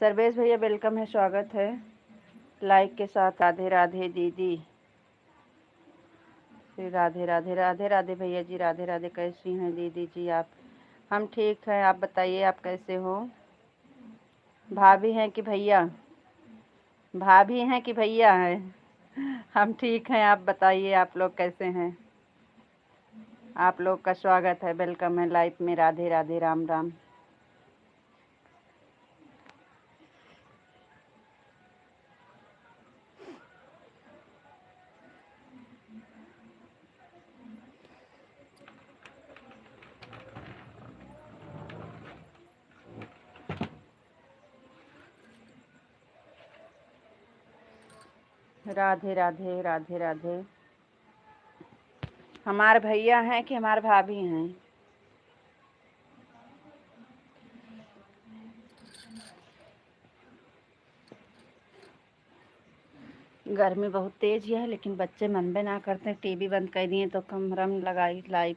सर्वेश भैया वेलकम है, स्वागत है लाइक के साथ। राधे राधे दीदी, राधे राधे राधे राधे भैया जी, राधे राधे। कैसी हैं दीदी जी आप? हम ठीक हैं, आप बताइए आप कैसे हो? भाभी हैं कि भैया? भाभी हैं कि भैया हैं? हम ठीक हैं, आप बताइए आप लोग कैसे हैं? आप लोग का स्वागत है, वेलकम है लाइफ में। राधे राधे, राम राम। राधे राधे राधे राधे। हमारे भैया हैं कि हमारे भाभी हैं? गर्मी बहुत तेज है, लेकिन बच्चे मनबे ना करते। टीवी बंद कर दिए तो कमरम लगाई लाइव,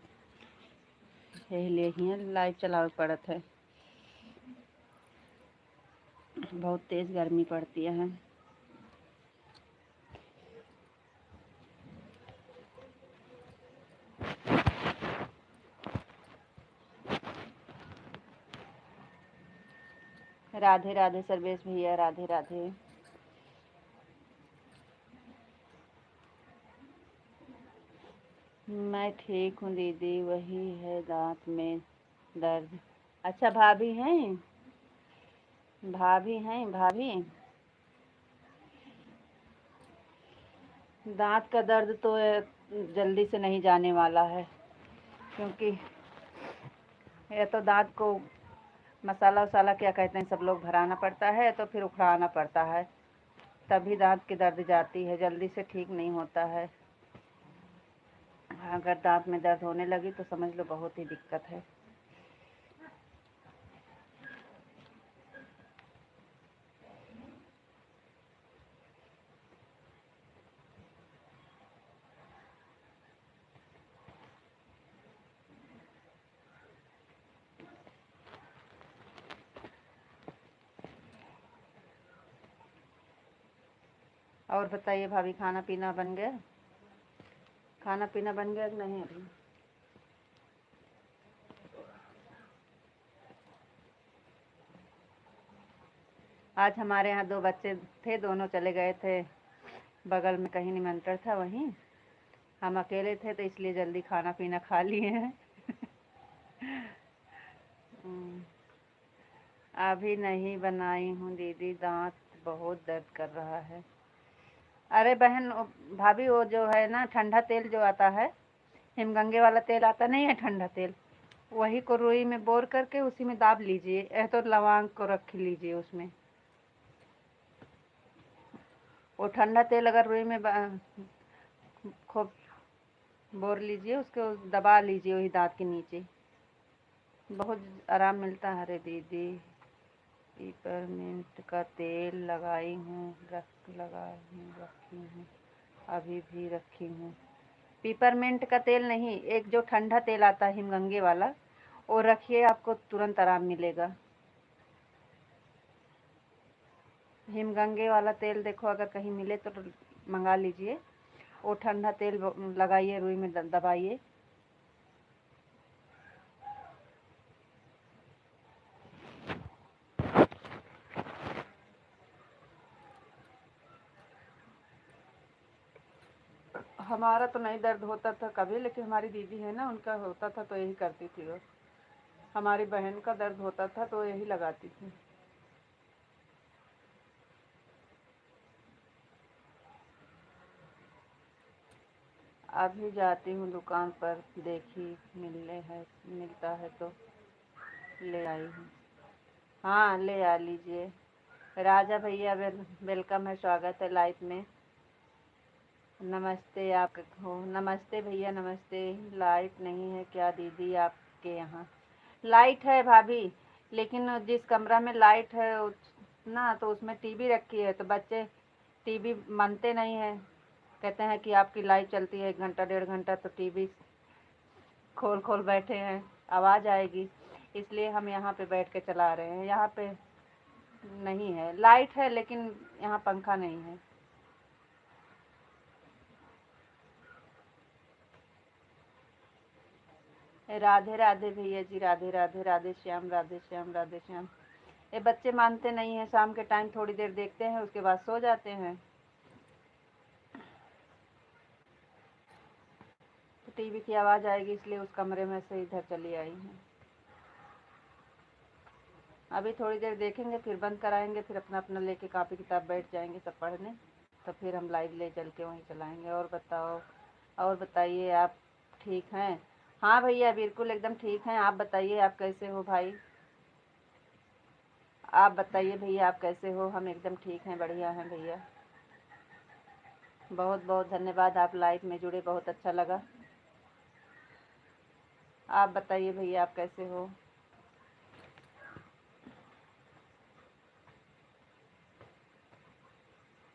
यही ले ही लाइव चलावे पड़त है। बहुत तेज गर्मी पड़ती है। राधे राधे सर्वेश भैया, राधे राधे। मैं ठीक हूँ दीदी, वही है दांत में दर्द। अच्छा भाभी हैं? भाभी हैं भाभी? दांत का दर्द तो जल्दी से नहीं जाने वाला है, क्योंकि ये तो दांत को मसाला वसाला क्या कहते हैं सब लोग भराना पड़ता है, तो फिर उखड़ाना पड़ता है, तभी दांत की दर्द जाती है। जल्दी से ठीक नहीं होता है। अगर दांत में दर्द होने लगी तो समझ लो बहुत ही दिक्कत है। और बताइए भाभी, खाना पीना बन गया? खाना पीना बन गया कि नहीं अभी? आज हमारे यहाँ 2 बच्चे थे, दोनों चले गए थे बगल में, कहीं निमंत्रण था वहीं। हम अकेले थे तो इसलिए जल्दी खाना पीना खा लिए हैं। अभी नहीं बनाई हूँ दीदी, दांत बहुत दर्द कर रहा है। अरे बहन भाभी, वो जो है ना ठंडा तेल जो आता है, हिमगंगे वाला तेल आता नहीं है ठंडा तेल, वही को रुई में बोर करके उसी में दाब लीजिए। तो लौंग को रख लीजिए उसमें। वो ठंडा तेल अगर रुई में खूब बोर लीजिए, उसको दबा लीजिए वही दांत के नीचे, बहुत आराम मिलता है। अरे दीदी, पिपरमिंट का तेल लगाई हूँ, रखी हूँ, अभी भी रखी हूँ। पिपरमिंट का तेल नहीं, एक जो ठंडा तेल आता है हिमगंगे वाला, वो रखिए, आपको तुरंत आराम मिलेगा। हिमगंगे वाला तेल देखो अगर कहीं मिले तो मंगा लीजिए। वो ठंडा तेल लगाइए, रुई में दबाइए। हमारा तो नहीं दर्द होता था कभी, लेकिन हमारी दीदी है ना, उनका होता था तो यही करती थी वो। हमारी बहन का दर्द होता था तो यही लगाती थी। अभी जाती हूँ दुकान पर, देखी मिलता है तो ले आई हूँ। हाँ ले आ लीजिए। राजा भैया वेलकम है, स्वागत है लाइफ में। नमस्ते, आप हो? नमस्ते भैया, नमस्ते। लाइट नहीं है क्या दीदी आपके यहाँ? लाइट है भाभी, लेकिन जिस कमरा में लाइट है ना, तो उसमें टीवी रखी है, तो बच्चे टीवी मानते नहीं हैं। कहते हैं कि आपकी लाइट चलती है 1 घंटा 1.5 घंटा तो टीवी खोल खोल बैठे हैं, आवाज़ आएगी। इसलिए हम यहाँ पे बैठ के चला रहे हैं। यहाँ पे नहीं है, लाइट है लेकिन यहाँ पंखा नहीं है। राधे राधे भैया जी, राधे राधे, राधे श्याम, राधे श्याम, राधे श्याम। ये बच्चे मानते नहीं हैं, शाम के टाइम थोड़ी देर देखते हैं, उसके बाद सो जाते हैं। तो टीवी की आवाज़ आएगी इसलिए उस कमरे में से इधर चली आई हूँ। अभी थोड़ी देर देखेंगे, फिर बंद कराएंगे, फिर अपना अपना लेके कापी किताब बैठ जाएंगे सब पढ़ने। तो फिर हम लाइव ले चल के वहीं चलाएंगे। और बताओ, और बताइए, आप ठीक हैं? हाँ भैया, बिल्कुल एकदम ठीक हैं। आप बताइए, आप कैसे हो भाई? आप बताइए भैया, आप कैसे हो? हम एकदम ठीक हैं, बढ़िया हैं भैया। बहुत बहुत धन्यवाद, आप लाइव में जुड़े, बहुत अच्छा लगा। आप बताइए भैया, आप कैसे हो?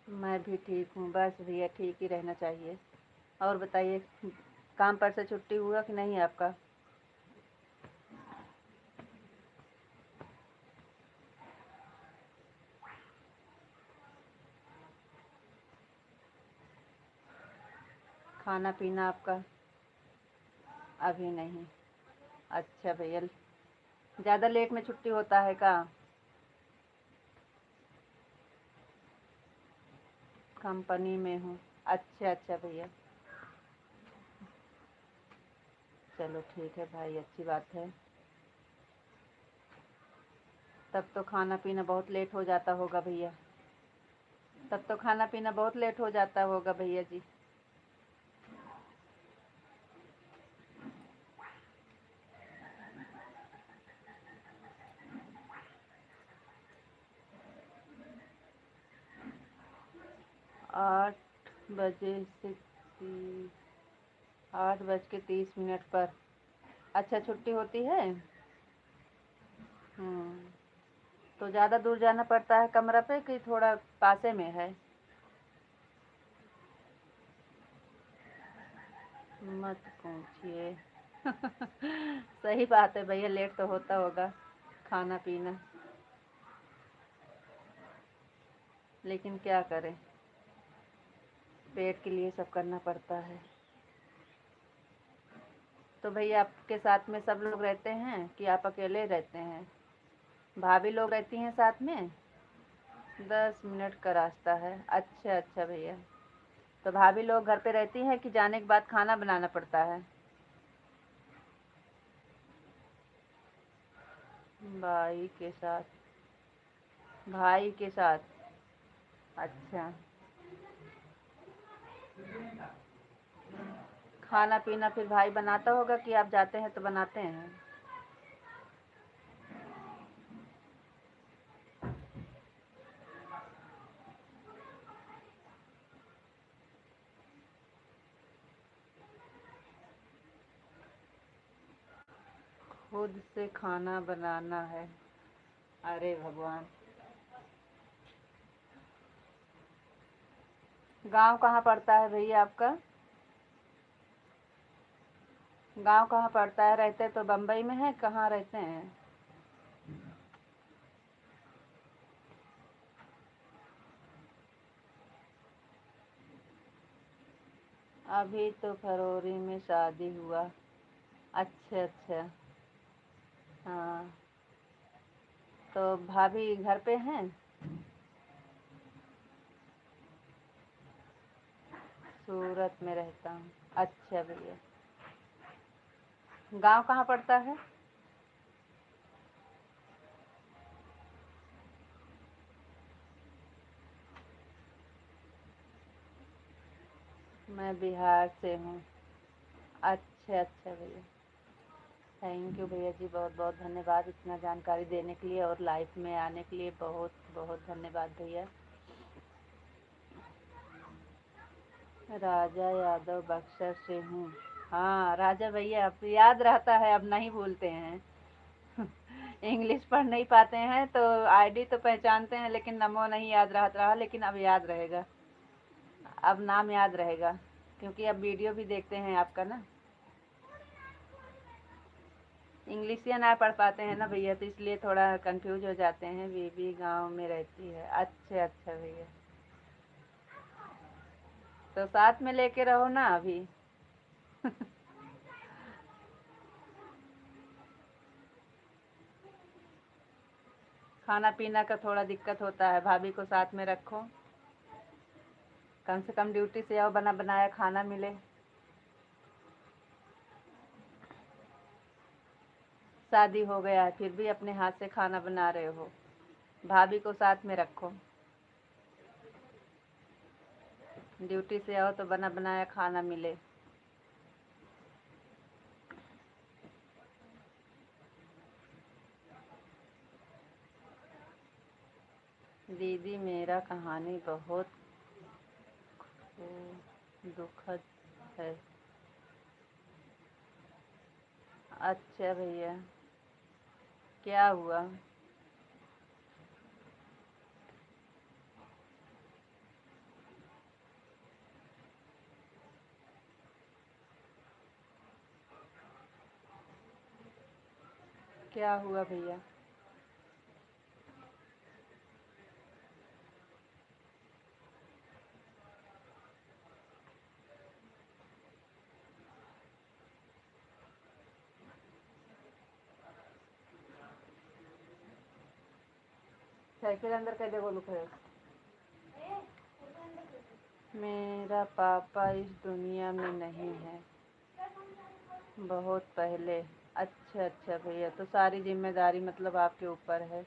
मैं भी ठीक हूँ, बस भैया ठीक ही रहना चाहिए। और बताइए, काम पर से छुट्टी हुआ कि नहीं आपका? खाना पीना आपका अभी नहीं? अच्छा भैया, ज़्यादा लेट में छुट्टी होता है का? कंपनी में हूँ। अच्छा अच्छा भैया, चलो ठीक है भाई, अच्छी बात है। तब तो खाना पीना बहुत लेट हो जाता होगा भैया। तब तो खाना पीना बहुत लेट हो जाता होगा भैया जी। 8 बजे से 8:30 पर। अच्छा, छुट्टी होती है। तो ज़्यादा दूर जाना पड़ता है कमरा पे कि थोड़ा पासे में है? मत पूछिए। सही बात है भैया, लेट तो होता होगा खाना पीना, लेकिन क्या करें, पेट के लिए सब करना पड़ता है। तो भैया, आपके साथ में सब लोग रहते हैं कि आप अकेले रहते हैं? भाभी लोग रहती हैं साथ में? 10 मिनट का रास्ता है। अच्छा अच्छा भैया, तो भाभी लोग घर पे रहती हैं कि जाने के बाद खाना बनाना पड़ता है? भाई के साथ? भाई के साथ? अच्छा। खाना पीना फिर भाई बनाता होगा कि आप जाते हैं तो बनाते हैं? खुद से खाना बनाना है? अरे भगवान। गांव कहाँ पड़ता है भैया आपका? गांव कहाँ पड़ता है? रहते तो बम्बई में है, कहाँ रहते हैं? अभी तो फरवरी में शादी हुआ। अच्छा अच्छा। हाँ, तो भाभी घर पे हैं? सूरत में रहता हूँ। अच्छा भैया, गांव कहाँ पड़ता है? मैं बिहार से हूँ। अच्छा अच्छा भैया, थैंक यू भैया जी, बहुत बहुत धन्यवाद इतना जानकारी देने के लिए और लाइफ में आने के लिए, बहुत बहुत धन्यवाद भैया। राजा यादव बक्सर से हूँ। हाँ राजा भैया, अब याद रहता है, अब नहीं भूलते हैं। इंग्लिश पढ़ नहीं पाते हैं तो आईडी तो पहचानते हैं, लेकिन नमो नहीं याद रहा, लेकिन अब याद रहेगा। अब नाम याद रहेगा, क्योंकि अब वीडियो भी देखते हैं आपका ना, इंग्लिश या ना पढ़ पाते हैं ना भैया, तो इसलिए थोड़ा कंफ्यूज हो जाते हैं। बीबी गांव में रहती है। अच्छा अच्छा भैया, तो साथ में लेके रहो ना अभी। खाना पीना का थोड़ा दिक्कत होता है, भाभी को साथ में रखो। कम से कम ड्यूटी से आओ, बना बनाया खाना मिले। शादी हो गया है फिर भी अपने हाथ से खाना बना रहे हो। भाभी को साथ में रखो। ड्यूटी से आओ तो बना बनाया खाना मिले। दीदी मेरा कहानी बहुत दुखद है। अच्छा भैया, क्या हुआ? क्या हुआ भैया? साइकिल अंदर कर दे बोलू खड़े। मेरा पापा इस दुनिया में नहीं है, बहुत पहले। अच्छा अच्छा भैया, तो सारी जिम्मेदारी मतलब आपके ऊपर है।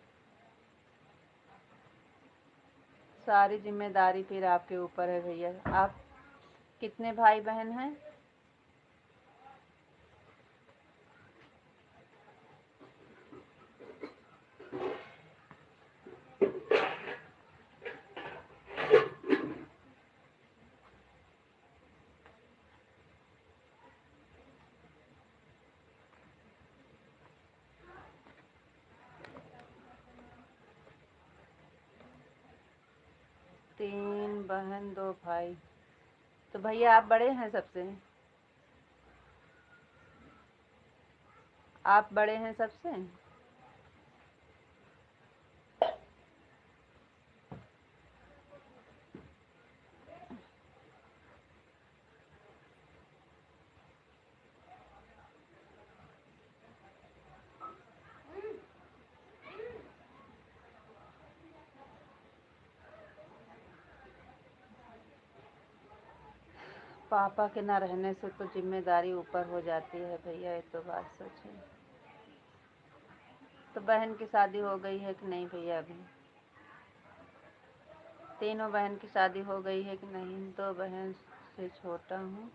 सारी जिम्मेदारी फिर आपके ऊपर है भैया। आप कितने भाई बहन हैं? तीन बहन दो भाई। तो भैया आप बड़े हैं सबसे? आप बड़े हैं सबसे? पापा के ना रहने से तो जिम्मेदारी ऊपर हो जाती है भैया, ये तो बात सच है। तो बहन की शादी हो गई है कि नहीं भैया अभी? तीनों बहन की शादी हो गई है कि नहीं? दो बहन से छोटा हूँ।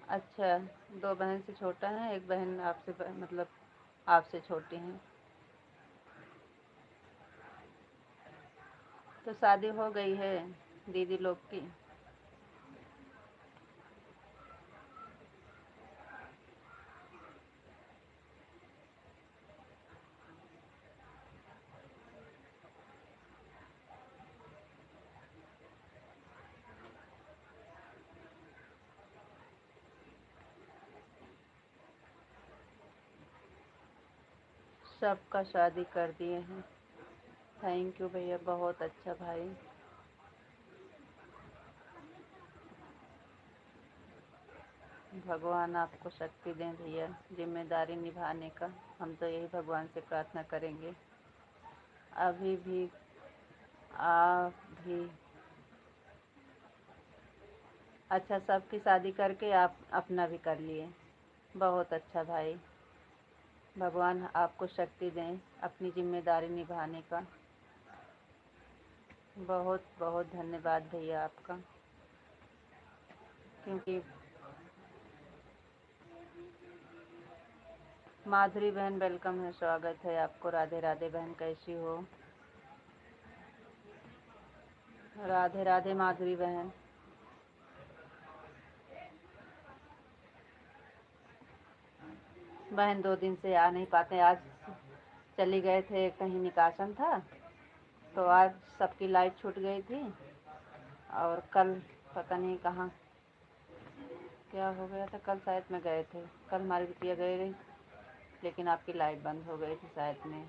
अच्छा, दो बहन से छोटा है, एक बहन आपसे मतलब आपसे छोटी हैं। तो शादी हो गई है दीदी लोग की? सबका शादी कर दिए हैं। थैंक यू भैया, बहुत अच्छा भाई। भगवान आपको शक्ति दें भैया जिम्मेदारी निभाने का। हम तो यही भगवान से प्रार्थना करेंगे। अभी भी आप भी। अच्छा, सबकी शादी करके आप अपना भी कर लिए। बहुत अच्छा भाई। भगवान आपको शक्ति दें अपनी जिम्मेदारी निभाने का। बहुत बहुत धन्यवाद भैया आपका। क्योंकि माधुरी बहन वेलकम है, स्वागत है आपको। राधे राधे बहन, कैसी हो? राधे राधे माधुरी बहन। बहन 2 दिन से आ नहीं पाते। आज चली गए थे, कहीं निकासन था, तो आज सबकी लाइट छूट गई थी। और कल पता नहीं कहाँ क्या हो गया था। कल शायद में गए थे, कल हमारी बिटिया गई रही। लेकिन आपकी लाइट बंद हो गई थी शायद में।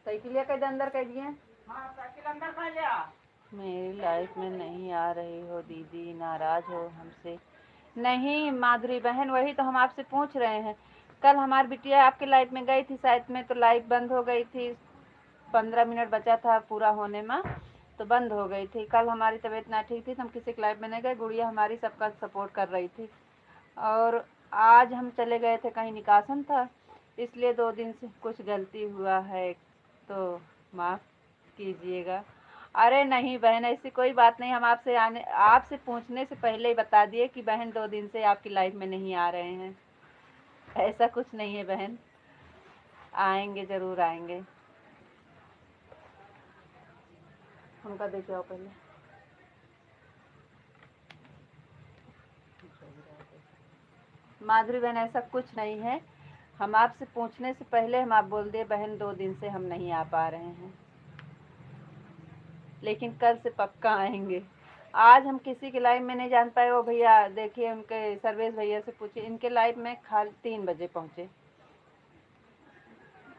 साइकिलिया के अंदर कर दिए। हाँ, साइकिल अंदर कर लिया। मेरी लाइफ में नहीं आ रही हो दीदी, नाराज हो हमसे? नहीं माधुरी बहन, वही तो हम आपसे पूछ रहे हैं। कल हमारी बिटिया आपकी लाइफ में गई थी शायद में, तो लाइट बंद हो गई थी। 15 मिनट बचा था पूरा होने में, तो बंद हो गई थी। कल हमारी तबीयत ना ठीक थी तो हम किसी की लाइफ में नहीं गए। गुड़िया हमारी सबका सपोर्ट कर रही थी। और आज हम चले गए थे, कहीं निकासन था, इसलिए 2 दिन से कुछ गलती हुआ है तो माफ़ कीजिएगा। अरे नहीं बहन, ऐसी कोई बात नहीं। हम आपसे पूछने से पहले ही बता दिए कि बहन 2 दिन से आपकी लाइफ में नहीं आ रहे हैं। ऐसा कुछ नहीं है बहन, आएंगे, ज़रूर आएंगे। उनका देखे आओ पहले। माधुरी बहन, ऐसा कुछ नहीं है। हम आपसे पूछने से पहले हम आप बोल दिए बहन 2 दिन से हम नहीं आ पा रहे हैं, लेकिन कल से पक्का आएंगे। आज हम किसी की लाइफ में नहीं जान पाए। वो भैया देखिए, उनके सर्वेश भैया से पूछिए, इनके लाइफ में खाली 3 बजे पहुँचे।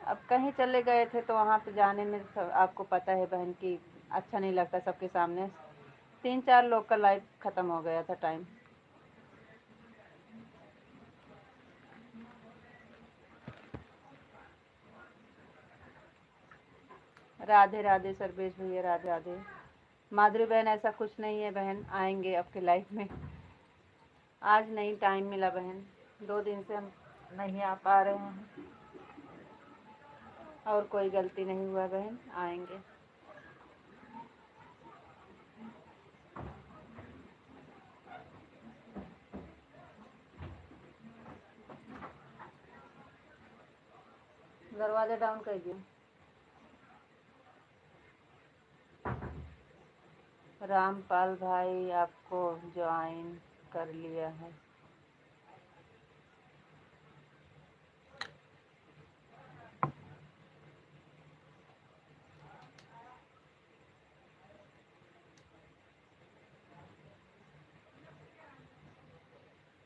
अब कहीं चले गए थे तो वहाँ पे जाने में आपको पता है बहन कि अच्छा नहीं लगता सबके सामने। 3-4 लोग का लाइफ ख़त्म हो गया था टाइम। राधे राधे सर्वेश भैया, राधे राधे। माधुरी बहन, ऐसा कुछ नहीं है बहन, आएंगे आपके लाइफ में। आज नहीं टाइम मिला बहन, 2 दिन से हम नहीं आ पा रहे हैं। और कोई गलती नहीं हुआ बहन, आएंगे। दरवाज़ा डाउन कर दिया। रामपाल भाई आपको ज्वाइन कर लिया है।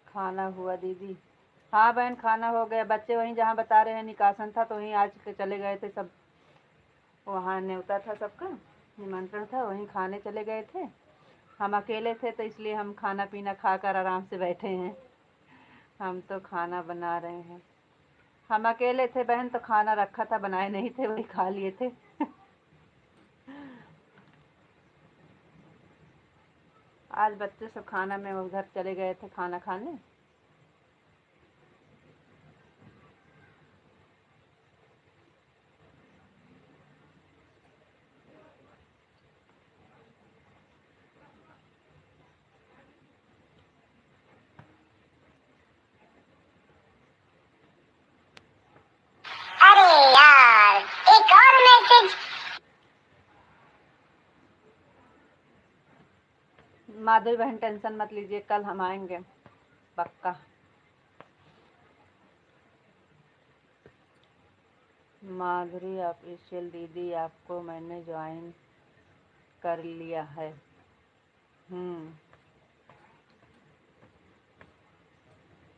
खाना हुआ दीदी? हाँ बहन, खाना हो गया। बच्चे वहीं जहाँ बता रहे हैं निकासन था, तो वहीं आज के चले गए थे सब। वहाँ न्योता था, सबका निमंत्रण था, वहीं खाने चले गए थे। हम अकेले थे तो इसलिए हम खाना पीना खाकर आराम से बैठे हैं। हम तो खाना बना रहे हैं। हम अकेले थे बहन, तो खाना रखा था, बनाए नहीं थे, वही खा लिए थे। आज बच्चे सब खाना में उधर चले गए थे खाना खाने। अरे यार, एक और मैसेज। माधुरी बहन टेंशन मत लीजिए, कल हम आएंगे पक्का। माधुरी ऑफिशियल दीदी, आपको मैंने ज्वाइन कर लिया है।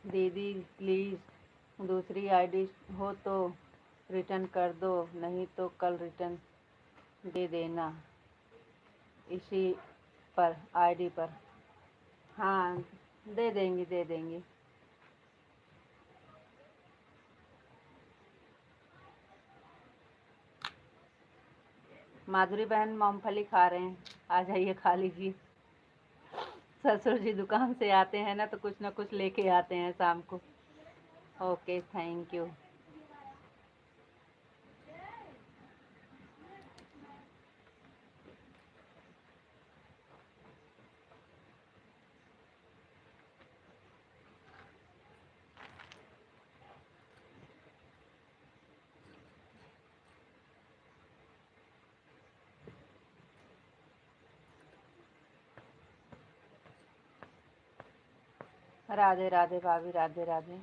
दीदी प्लीज़ दूसरी आईडी हो तो रिटर्न कर दो, नहीं तो कल रिटर्न दे देना इसी पर आईडी पर। हाँ, दे देंगी, दे देंगी। माधुरी बहन मूंगफली खा रहे हैं, आ जाइए खा लीजिए। ससुर जी दुकान से आते हैं ना, तो कुछ ना कुछ लेके आते हैं शाम को। Okay, thank you. Radhe Radhe भाभी, राधे राधे।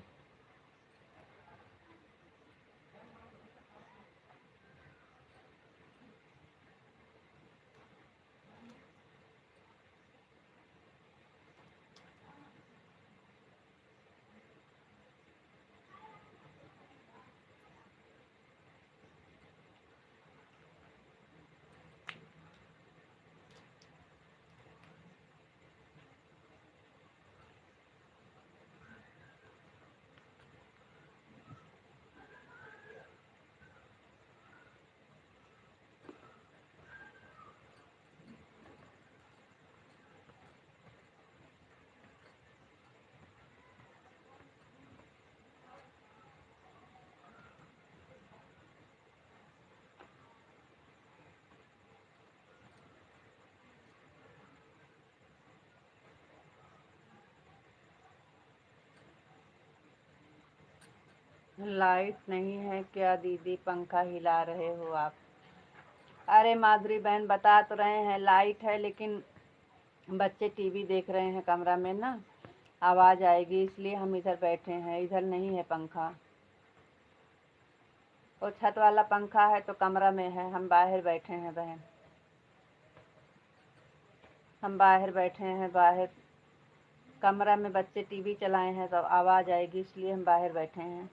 लाइट नहीं है क्या दीदी, पंखा हिला रहे हो आप? अरे माधुरी बहन बता तो रहे हैं लाइट है, लेकिन बच्चे टीवी देख रहे हैं कमरा में ना, आवाज़ आएगी इसलिए हम इधर बैठे हैं, इधर नहीं है पंखा। वो छत वाला पंखा है तो कमरा में है, हम बाहर बैठे हैं बहन, हम बाहर बैठे हैं, बाहर कमरा में बच्चे टीवी चलाए हैं तो आवाज़ आएगी इसलिए हम बाहर बैठे हैं,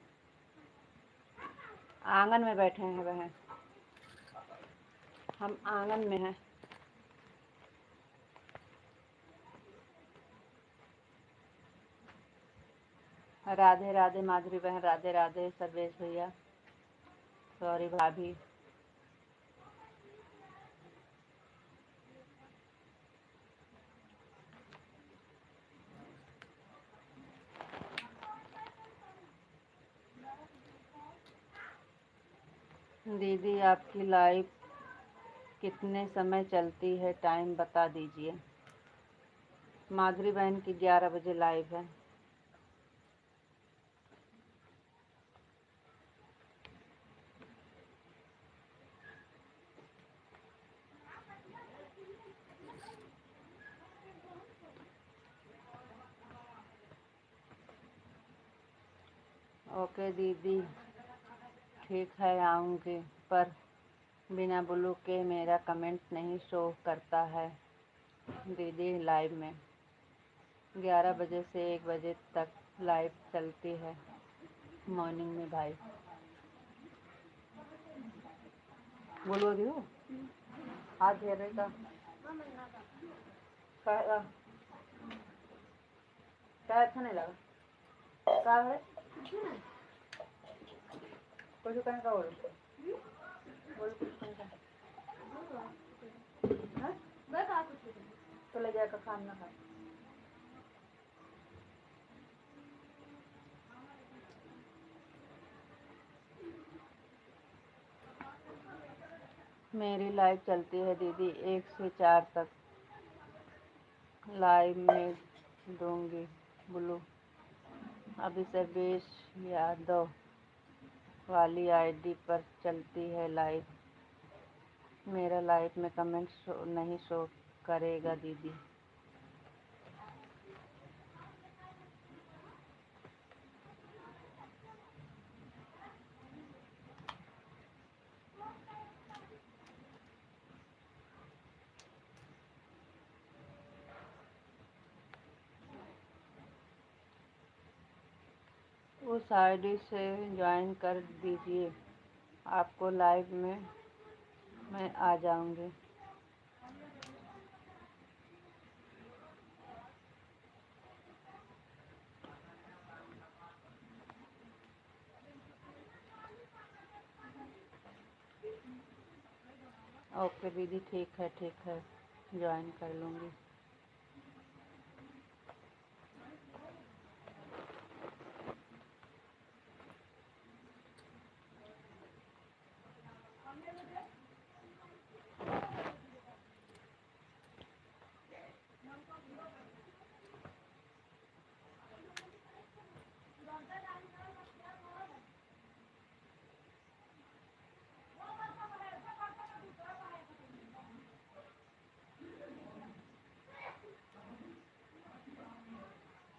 आंगन में बैठे हैं बहन, हम आंगन में हैं। राधे राधे माधुरी बहन, राधे राधे सर्वेश भैया, सॉरी भाभी। दीदी आपकी लाइव कितने समय चलती है, टाइम बता दीजिए। माधुरी बहन की 11 बजे लाइव है। ओके दीदी ठीक है आऊँगी, पर बिना ब्लू के मेरा कमेंट नहीं शो करता है दीदी। लाइव में 11 बजे से 1 बजे तक लाइव चलती है मॉर्निंग में भाई। बोलो दियो हाथ घेरे का क्या अच्छा नहीं लगा क्या है कुछ कहने का बोलो कुछ कहने का हाँ? तो ले जाकर खाना खा। मेरी लाइव चलती है दीदी 1 से 4 तक, लाइव में दूंगी ब्लू। अभी सर्वेश यादव वाली आईडी पर चलती है लाइव, मेरा लाइव में कमेंट नहीं शो करेगा दीदी। उस आईडी से ज्वाइन कर दीजिए, आपको लाइव में मैं आ जाऊंगी। ओके दीदी ठीक है ज्वाइन कर लूँगी।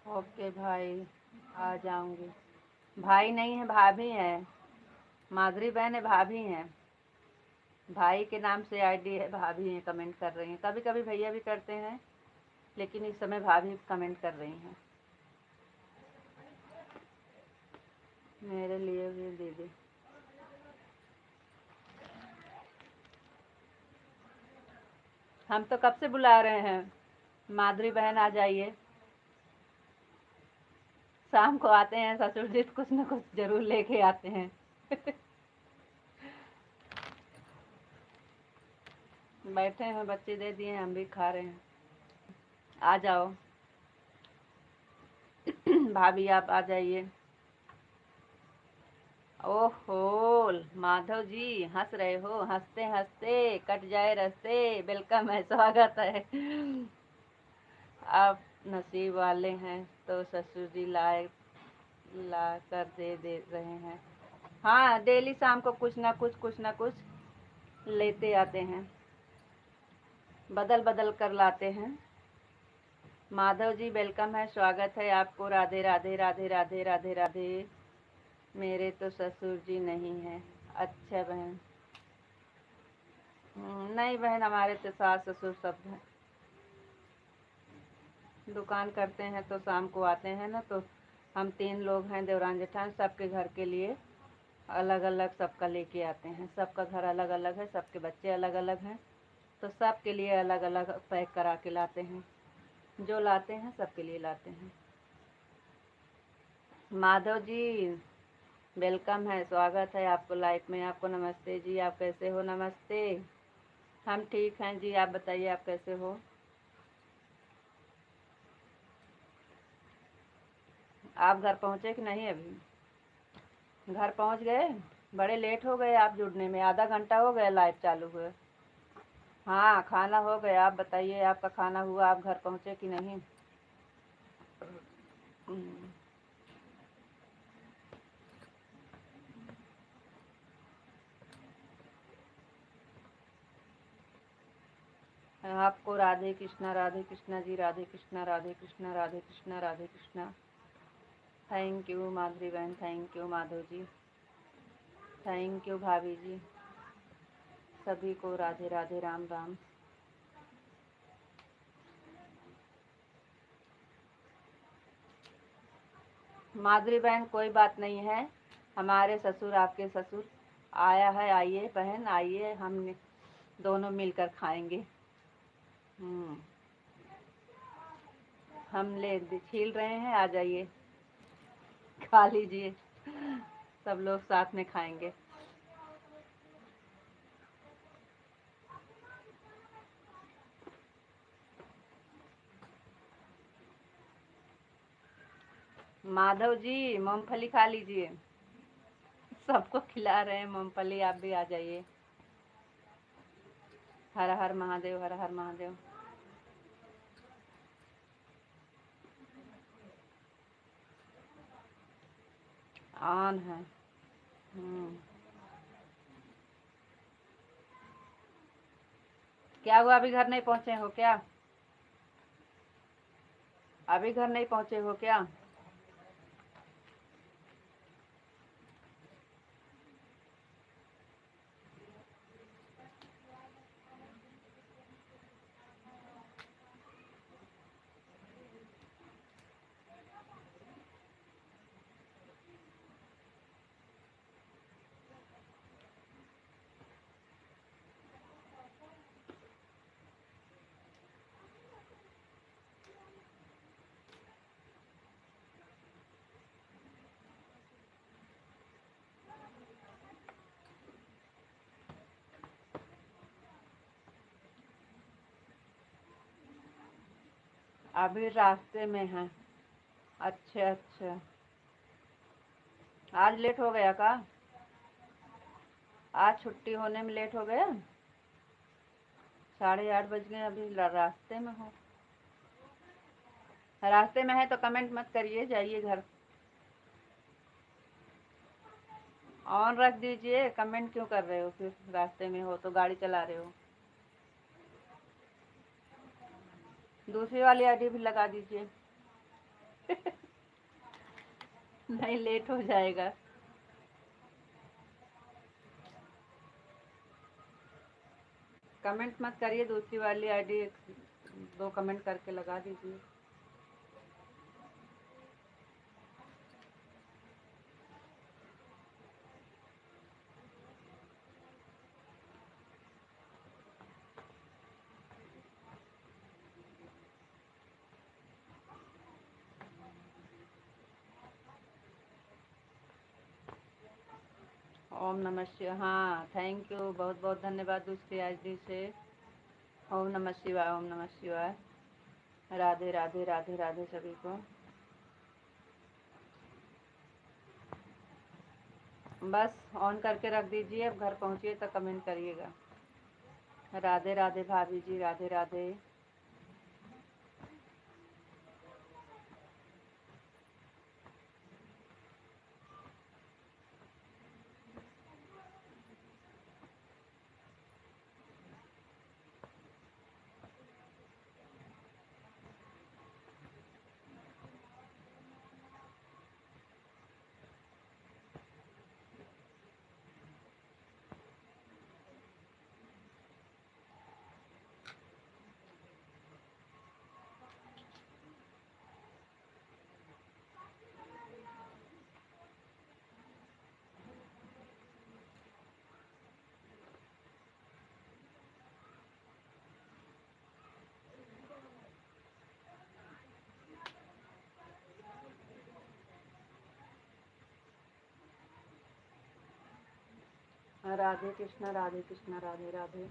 ओके भाई आ जाऊंगी। भाई नहीं है भाभी हैं, माधुरी बहन है भाभी हैं, भाई के नाम से आईडी है, भाभी हैं कमेंट कर रही हैं। कभी कभी भैया भी करते हैं लेकिन इस समय भाभी कमेंट कर रही हैं मेरे लिए भी दीदी। हम तो कब से बुला रहे हैं, माधुरी बहन आ जाइए। शाम को आते हैं ससुर जी, कुछ न कुछ जरूर लेके आते हैं बैठे हैं बच्चे दे दिए हम भी खा रहे हैं, आ जाओ भाभी आप आ जाइए। ओहो माधव जी हंस रहे हो, हंसते हंसते कट जाए रास्ते, वेलकम है, स्वागत है। आप नसीब वाले हैं तो ससुर जी लाए ला कर दे रहे हैं। हाँ, डेली शाम को कुछ ना कुछ लेते आते हैं, बदल बदल कर लाते हैं। माधव जी वेलकम है, स्वागत है आपको। राधे राधे राधे राधे राधे राधे। मेरे तो ससुर जी नहीं हैं। अच्छा बहन। नहीं बहन, हमारे तो सास ससुर सब हैं। दुकान करते हैं तो शाम को आते हैं ना, तो हम 3 लोग हैं, देवरान जेठान, सबके घर के लिए अलग अलग सबका लेके आते हैं। सबका घर अलग अलग है, सबके बच्चे अलग अलग हैं, तो सबके लिए अलग अलग पैक करा के लाते हैं। जो लाते हैं सबके लिए लाते हैं। माधव जी वेलकम है, स्वागत है आपको लाइफ में। आपको नमस्ते जी, आप कैसे हो? नमस्ते। हम ठीक हैं जी, आप बताइए आप कैसे हो? आप घर पहुँचे कि नहीं अभी? घर पहुँच गए? बड़े लेट हो गए आप जुड़ने में, आधा घंटा हो गया लाइव चालू हुए। हाँ, खाना हो गया। आप बताइए आपका खाना हुआ, आप घर पहुँचे कि नहीं? आपको राधे कृष्णा जी, राधे कृष्णा राधे कृष्णा राधे कृष्णा राधे कृष्णा। थैंक यू माधुरी बहन, thank you Madhav ji, thank you भाभी जी। सभी को राधे राधे, राम राम। माधुरी बहन कोई बात नहीं है, हमारे ससुर आपके ससुर आया है। आइए बहन आइए, हम दोनों मिलकर खाएंगे। हम ले छील रहे हैं, आ जाइए खा लीजिए, सब लोग साथ में खाएंगे। माधव जी मूंगफली खा लीजिए, सबको खिला रहे हैं मूंगफली, आप भी आ जाइए। हर हर महादेव, हर हर महादेव। ऑन है। क्या हुआ, अभी घर नहीं पहुंचे हो क्या? अभी घर नहीं पहुंचे हो क्या? अभी रास्ते में हैं। अच्छा अच्छा, आज लेट हो गया का? आज छुट्टी होने में लेट हो गया? 8:30 बज गए, अभी रास्ते में हो? रास्ते में है तो कमेंट मत करिए, जाइए घर। ऑन रख दीजिए, कमेंट क्यों कर रहे हो? फिर रास्ते में हो तो, गाड़ी चला रहे हो। दूसरी वाली आईडी भी लगा दीजिए। नहीं, लेट हो जाएगा। कमेंट मत करिए, दूसरी वाली आईडी 2 कमेंट करके लगा दीजिए। ओम नमः शिवाय। हाँ थैंक यू, बहुत बहुत धन्यवाद दूसरी आईडी से। ओम नमः शिवाय, ओम नमः शिवाय। राधे राधे राधे राधे सभी को। बस ऑन करके रख दीजिए, अब घर पहुँचिए तो कमेंट करिएगा। राधे राधे भाभी जी, राधे राधे। राधे कृष्णा राधे कृष्णा राधे राधे।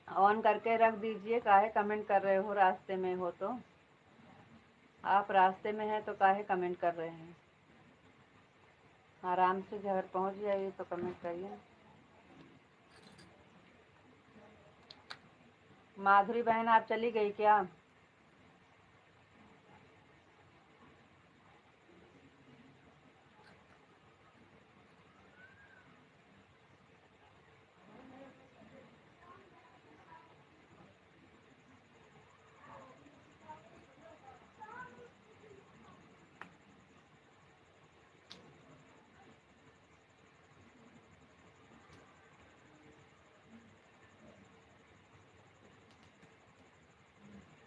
ऑन करके रख दीजिए, काहे कमेंट कर रहे हो? रास्ते में हो तो आप रास्ते में हैं तो काहे कमेंट कर रहे हैं? आराम से घर पहुंच जाइए तो कमेंट करिए। माधुरी बहन आप चली गई क्या?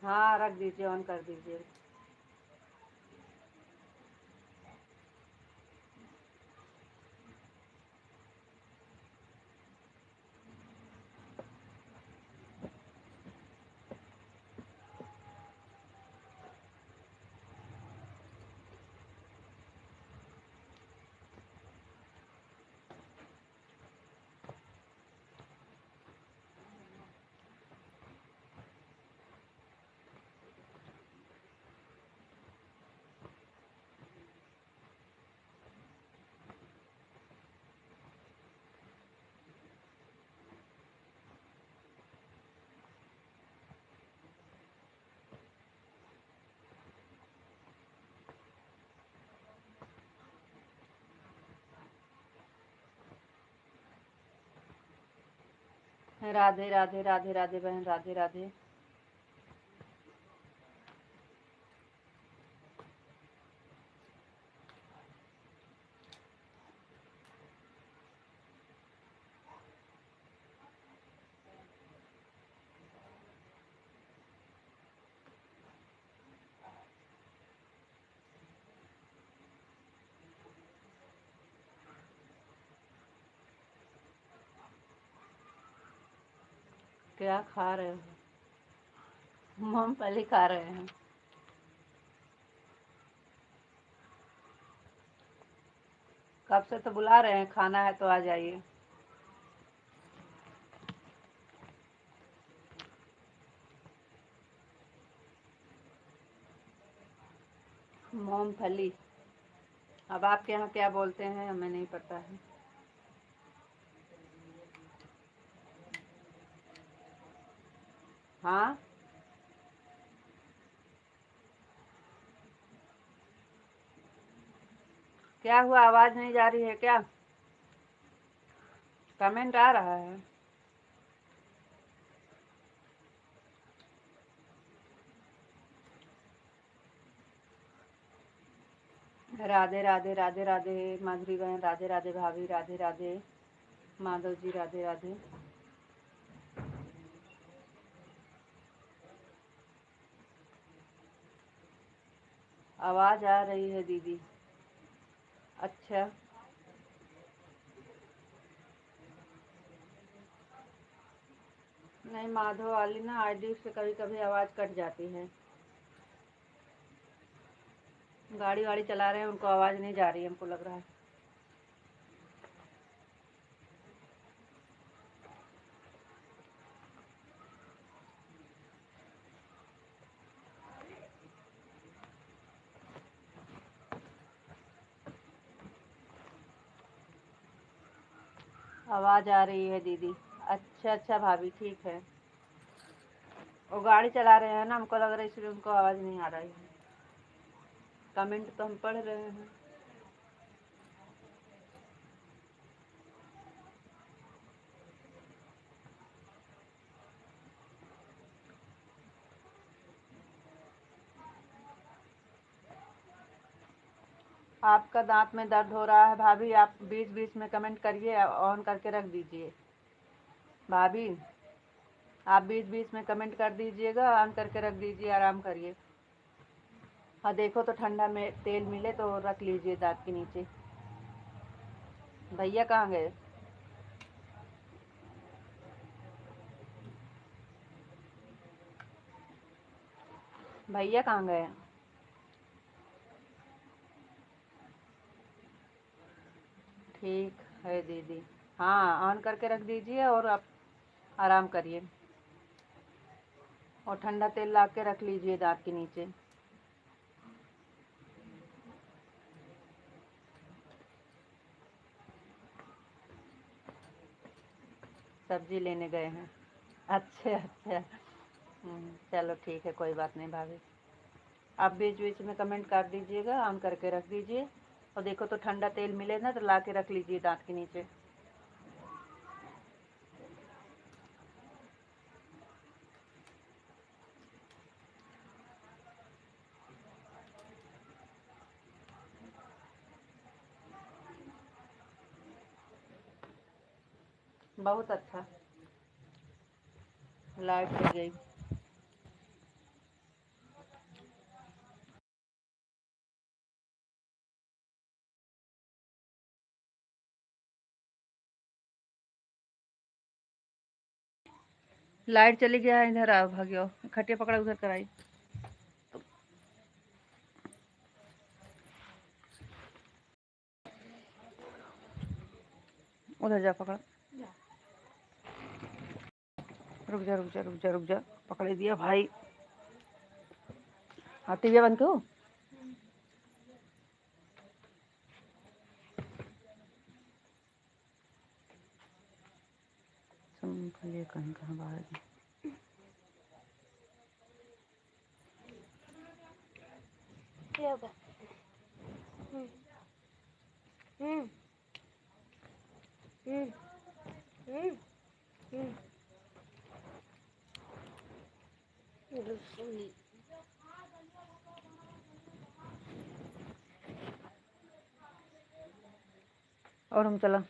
हाँ रख दीजिए, ऑन कर दीजिए। राधे राधे राधे राधे बहन, राधे राधे। क्या खा रहे हो? मूंगफली खा रहे हैं। कब से तो बुला रहे हैं, खाना है तो आ जाइए। मूंगफली, अब आपके यहाँ क्या बोलते हैं हमें नहीं पता है। हाँ क्या हुआ, आवाज नहीं जा रही है क्या? कमेंट आ रहा है। राधे राधे राधे राधे माधुरी बहन, राधे राधे भाभी, राधे राधे माधव जी, राधे राधे। आवाज आ रही है दीदी। अच्छा नहीं, माधव वाली ना आईडी से कभी कभी आवाज कट जाती है। गाड़ी वाड़ी चला रहे हैं, उनको आवाज नहीं जा रही है, हमको लग रहा है। आवाज आ रही है दीदी। अच्छा अच्छा भाभी, ठीक है। वो गाड़ी चला रहे हैं ना, हमको लग रहा है इसलिए उनको आवाज नहीं आ रही है। कमेंट तो हम पढ़ रहे हैं। आपका दांत में दर्द हो रहा है भाभी, आप बीच बीच में कमेंट करिए, ऑन करके रख दीजिए। भाभी आप बीच बीच में कमेंट कर दीजिएगा, ऑन करके रख दीजिए, आराम करिए। हाँ देखो तो ठंडा में तेल मिले तो रख लीजिए दांत के नीचे। भैया कहाँ गए? भैया कहाँ गए? ठीक है दीदी, हाँ ऑन करके रख दीजिए और आप आराम करिए, और ठंडा तेल ला के रख लीजिए दांत के नीचे। सब्जी लेने गए हैं? अच्छा अच्छा। चलो ठीक है, कोई बात नहीं भाभी। आप बीच बीच में कमेंट कर दीजिएगा, ऑन करके रख दीजिए, और देखो तो ठंडा तेल मिले ना तो ला के रख लीजिए दांत के नीचे। बहुत अच्छा। लाइट चली गई। लाइट चली गया है, इधर आओ, भाग्यो खटिया पकड़ा उधर कराई। उधर जा पकड़। रुक जा रुक जा रुक जा रुक जा, पकड़ दिया भाई। हाँ टीवी बंद करो। ये कहीं कहाँ बाहर है। योगा और हम चला।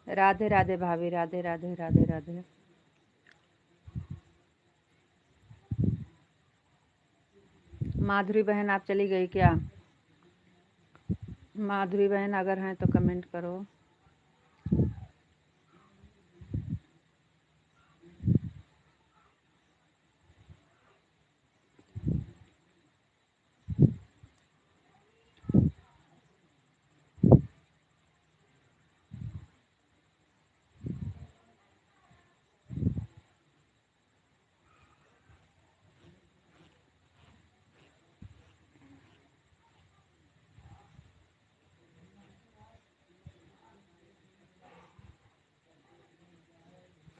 राधे राधे भाभी, राधे राधे राधे राधे। माधुरी बहन आप चली गई क्या? माधुरी बहन अगर हैं तो कमेंट करो।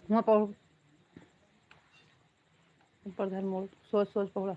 वहाँ पर ऊपर धर मोड़, सोच सोच पकड़ा।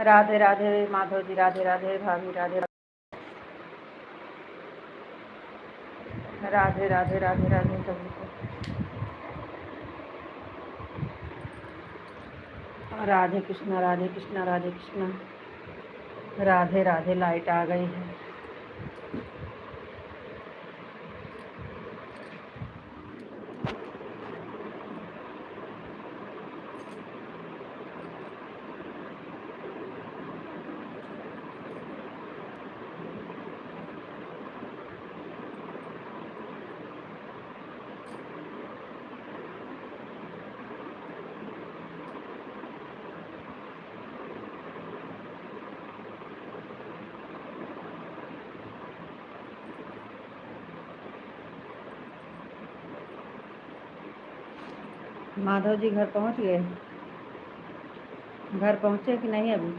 राधे राधे माधव जी, राधे राधे भाभी, राधे राधे राधे राधे राधे सभी को। राधे कृष्णा, राधे कृष्णा, राधे कृष्णा, राधे राधे। लाइट आ गई है। माधव जी घर पहुंच गए? घर पहुंचे कि नहीं अभी?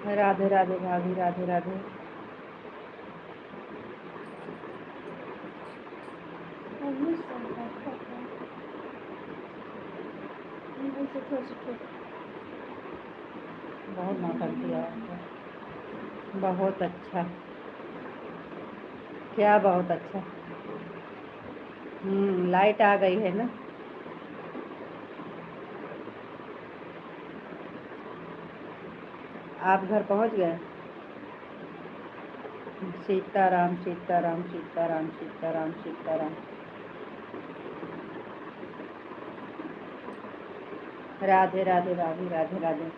राधे राधे भाभी, राधे राधे। बहुत नौटंकी है आपका। बहुत अच्छा। क्या बहुत अच्छा? लाइट आ गई है ना। आप घर पहुंच गए? सीताराम सीताराम सीताराम सीताराम सीताराम। राधे राधे भाभी, राधे राधे।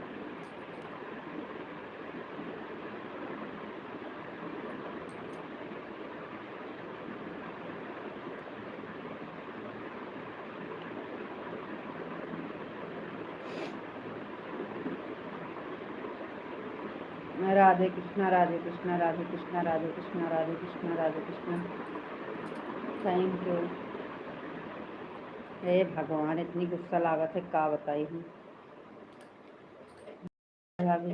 राधे कृष्णा, राधे कृष्णा, राधे कृष्णा, राधे कृष्णा, राधे कृष्णा, राधे कृष्णा। Thank you. हे भगवान, इतनी गुस्सा लागत है, का बताई हूँ भाभी।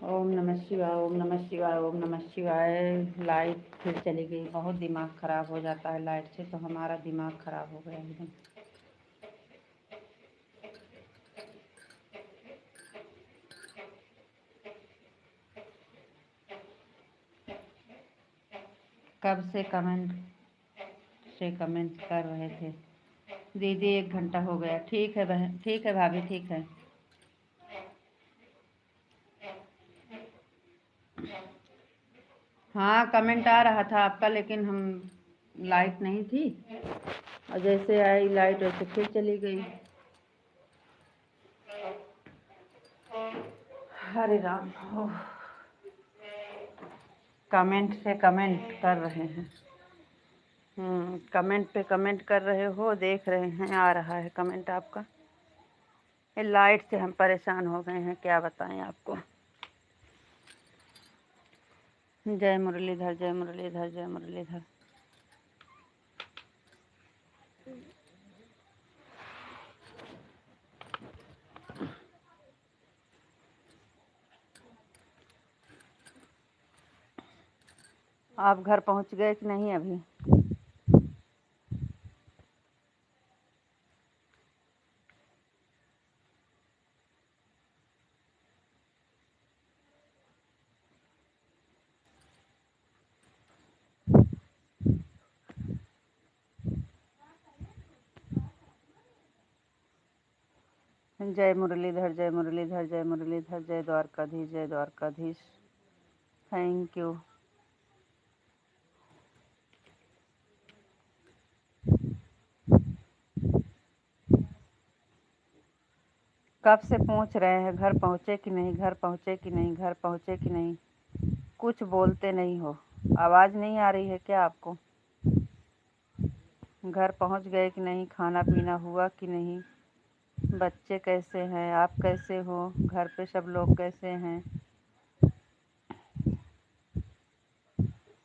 ओम नमः शिवाय, ओम नमः शिवाय, ओम नमः शिवाय। लाइट फिर चली गई। बहुत दिमाग खराब हो जाता है लाइट से, तो हमारा दिमाग खराब हो गया एकदम। कब से कमेंट कर रहे थे दीदी? 1 घंटा हो गया। ठीक है बहन, ठीक है भाभी, ठीक है। हाँ, कमेंट आ रहा था आपका, लेकिन हम लाइट नहीं थी, और जैसे आई लाइट वैसे फिर चली गई। हरे राम। कमेंट से कमेंट कर रहे हैं। कमेंट पे कमेंट कर रहे हो, देख रहे हैं, आ रहा है कमेंट आपका। ये लाइट से हम परेशान हो गए हैं, क्या बताएं आपको। जय मुरलीधर, जय मुरलीधर, जय मुरलीधर। आप घर पहुंच गए कि नहीं अभी? जय मुरलीधर, जय मुरलीधर, जय मुरलीधर, जय द्वारकाधीश, जय द्वारकाधीश। Thank you. कब से पूछ रहे हैं घर पहुँचे कि नहीं, घर पहुँचे कि नहीं, घर पहुँचे कि नहीं। कुछ बोलते नहीं हो, आवाज़ नहीं आ रही है क्या आपको? घर पहुँच गए कि नहीं, खाना पीना हुआ कि नहीं, बच्चे कैसे हैं, आप कैसे हो, घर पे सब लोग कैसे हैं?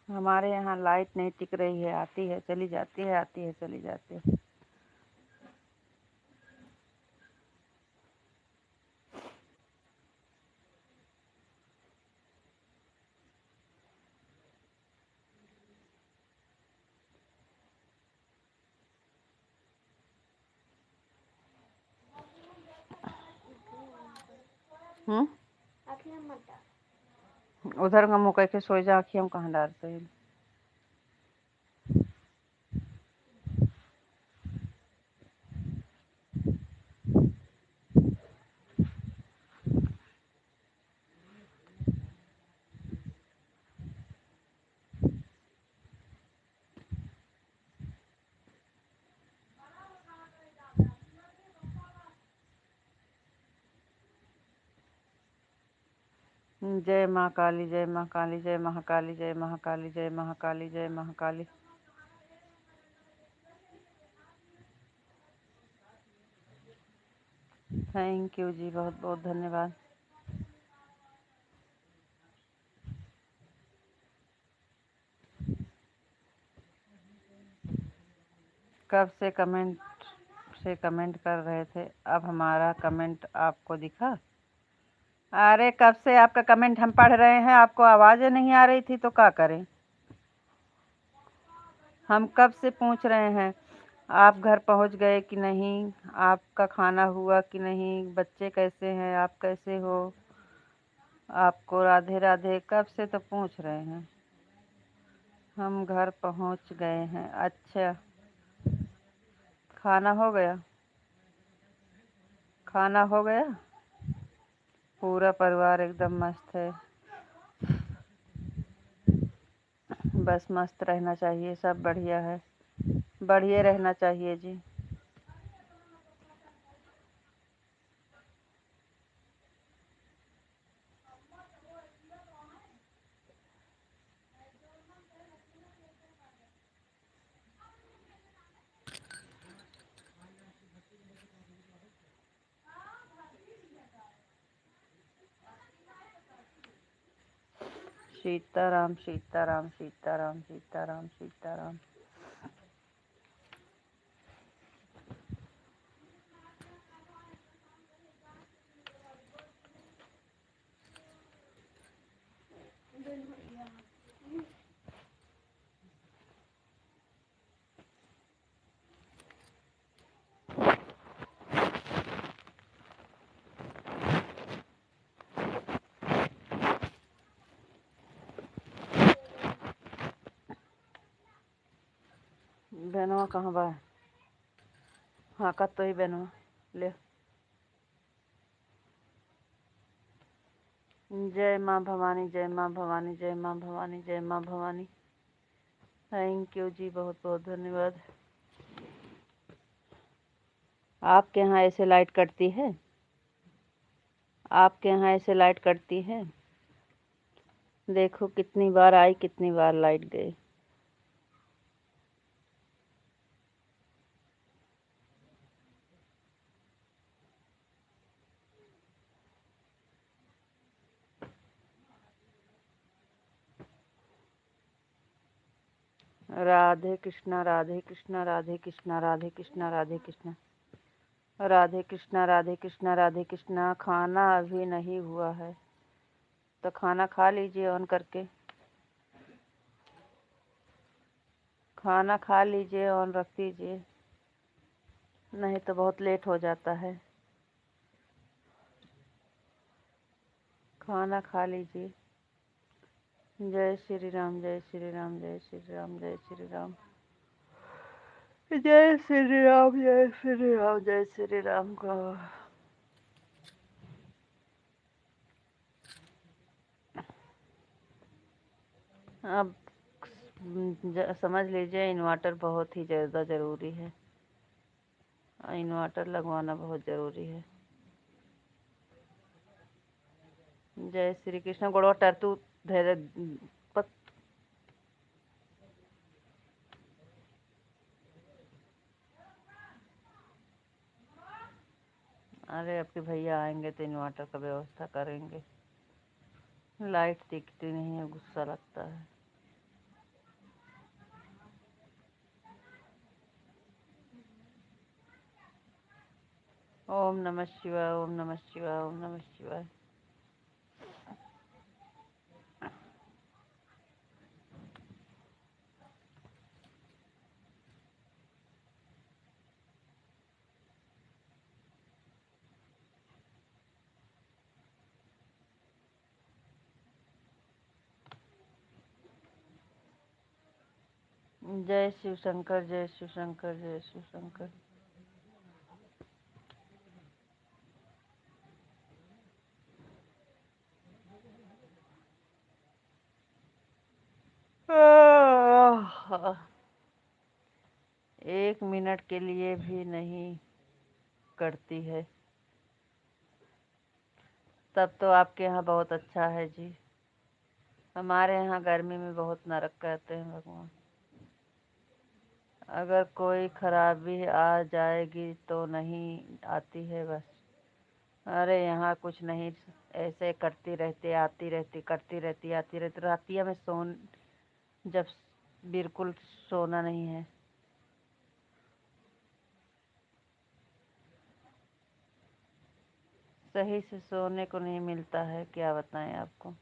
हमारे यहाँ लाइट नहीं टिक रही है, आती है चली जाती है, आती है चली जाती है। आँखें मत डाल। उधर का मुँह करके सो जा, आँखें हम कहाँ डालते हैं। जय माँ काली, जय माँ काली, जय महाकाली, जय महाकाली, जय महाकाली, जय महाकाली। थैंक यू जी, बहुत बहुत धन्यवाद। कब से कमेंट कर रहे थे, अब हमारा कमेंट आपको दिखा? अरे कब से आपका कमेंट हम पढ़ रहे हैं, आपको आवाज़ें नहीं आ रही थी तो क्या करें? हम कब से पूछ रहे हैं आप घर पहुंच गए कि नहीं, आपका खाना हुआ कि नहीं, बच्चे कैसे हैं, आप कैसे हो, आपको राधे राधे कब से तो पूछ रहे हैं। हम घर पहुंच गए हैं। अच्छा, खाना हो गया? खाना हो गया? पूरा परिवार एकदम मस्त है। बस मस्त रहना चाहिए, सब बढ़िया है, बढ़िया रहना चाहिए जी। सीताराम सीताराम सीताराम सीताराम सीताराम। बेनवा कहाँ बा? हाँ का तो ही बेनवा ले। जय माँ भवानी, जय माँ भवानी, जय माँ भवानी, जय माँ भवानी। थैंक यू जी, बहुत बहुत धन्यवाद। आपके यहाँ ऐसे लाइट कटती है? आपके यहाँ ऐसे लाइट कटती है? देखो कितनी बार आई, कितनी बार लाइट गई। राधे कृष्णा, राधे कृष्णा, राधे कृष्णा, राधे कृष्णा, राधे कृष्णा, राधे कृष्णा, राधे कृष्णा, राधे कृष्णा। खाना अभी नहीं हुआ है तो खाना खा लीजिए ऑन करके, खाना खा लीजिए, ऑन रख दीजिए, नहीं तो बहुत लेट हो जाता है। खाना खा लीजिए। जय श्री राम, जय श्री राम, जय श्री राम, जय श्री राम, जय श्री राम, जय श्री राम, जय श्री राम का। अब समझ लीजिए इन्वर्टर बहुत ही ज़्यादा ज़रूरी है। इन्वर्टर लगवाना बहुत ज़रूरी है। जय श्री कृष्ण। गोड़वा टरतू धैर्य पत अरे आपके भैया आएंगे तो इन्वर्टर का व्यवस्था करेंगे। लाइट दिखती नहीं है, गुस्सा लगता है। ओम नमः शिवाय, ओम नमः शिवाय, ओम नमः शिवाय। जय शिव शंकर, जय शिव शंकर, जय शिव शंकर। एक मिनट के लिए भी नहीं करती है। तब तो आपके यहाँ बहुत अच्छा है जी। हमारे यहाँ गर्मी में बहुत नरक कहते हैं भगवान। अगर कोई खराबी आ जाएगी तो नहीं आती है बस। अरे यहाँ कुछ नहीं, ऐसे करती रहती, आती रहती, करती रहती, आती रहती। रातिया में जब बिल्कुल सोना नहीं है। सही से सोने को नहीं मिलता है, क्या बताएं आपको।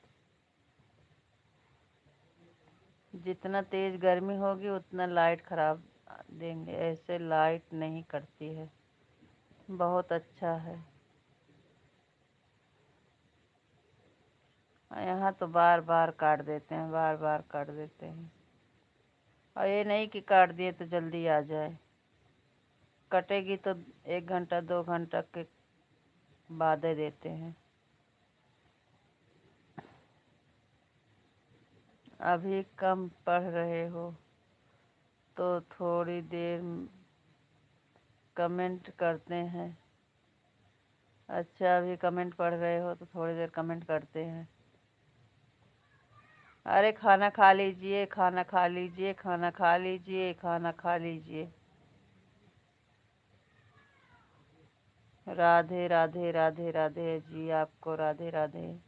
जितना तेज गर्मी होगी उतना लाइट खराब देंगे। ऐसे लाइट नहीं करती है। बहुत अच्छा है। यहाँ तो बार बार काट देते हैं, बार बार काट देते हैं। और ये नहीं कि काट दिए तो जल्दी आ जाए। कटेगी तो 1 घंटा 2 घंटा के बाद ही देते हैं। अभी कम पढ़ रहे हो तो थोड़ी देर कमेंट करते हैं। अच्छा, अभी कमेंट पढ़ रहे हो तो थोड़ी देर कमेंट करते हैं। अरे खाना खा लीजिए, खाना खा लीजिए, खाना खा लीजिए, खाना खा लीजिए। राधे राधे, राधे राधे जी, आपको राधे राधे।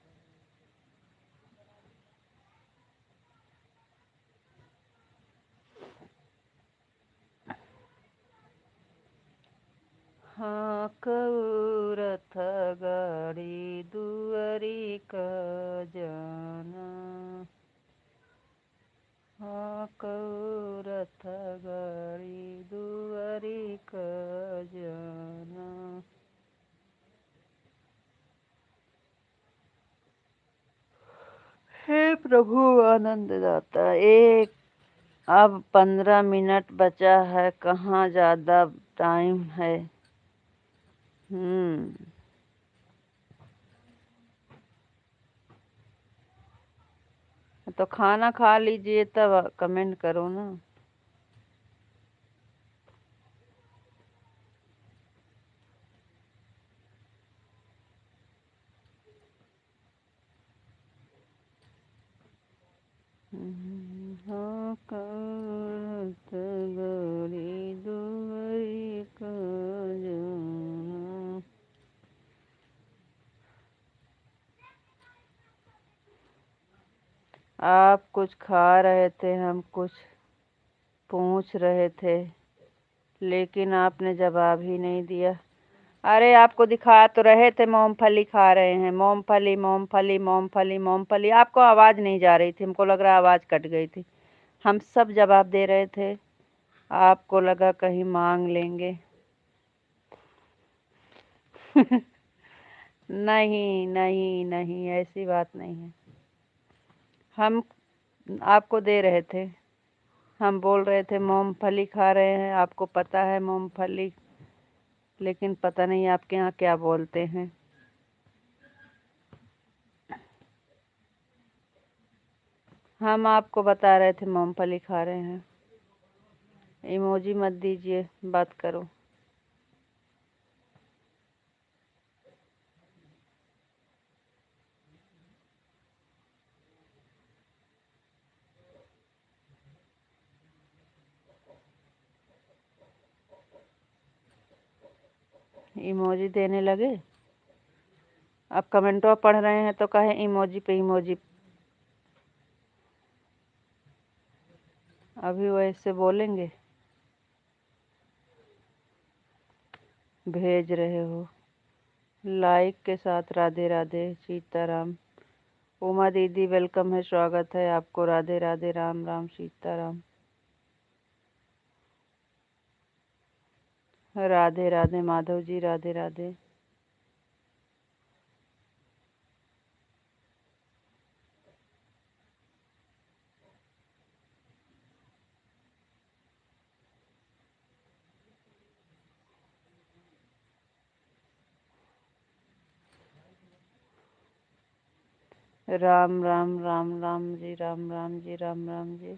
हाँ कौरथ गाड़ी दुअरी का जाना। हाँ कौरथ गाड़ी दुअरी का जाना। हे प्रभु आनंद दाता। एक अब 15 मिनट बचा है, कहाँ ज़्यादा टाइम है। तो खाना खा लीजिए तब कमेंट करो ना। हाँ कौरथ गाड़ी दुअरी का जाना। आप कुछ खा रहे थे, हम कुछ पूछ रहे थे, लेकिन आपने जवाब ही नहीं दिया। अरे आपको दिखा तो रहे थे, मूंगफली खा रहे हैं। मूंगफली, मूंगफली, मूंगफली, मूंगफली। आपको आवाज़ नहीं जा रही थी, हमको लग रहा आवाज़ कट गई थी। हम सब जवाब दे रहे थे, आपको लगा कहीं मांग लेंगे। नहीं नहीं नहीं, ऐसी बात नहीं है। हम आपको दे रहे थे, हम बोल रहे थे मूंगफली खा रहे हैं। आपको पता है मूंगफली, लेकिन पता नहीं आपके यहाँ क्या बोलते हैं। हम आपको बता रहे थे मूंगफली खा रहे हैं। इमोजी मत दीजिए, बात करो। इमोजी देने लगे। अब कमेंटवा पढ़ रहे हैं तो कहे इमोजी पे इमोजी। अभी वैसे बोलेंगे, भेज रहे हो लाइक के साथ। राधे राधे सीताराम। उमा दीदी वेलकम है, स्वागत है आपको। राधे राधे, राम राम सीताराम। राधे राधे माधव जी, राधे राधे। राम राम राम राम जी, राम राम जी, राम राम जी।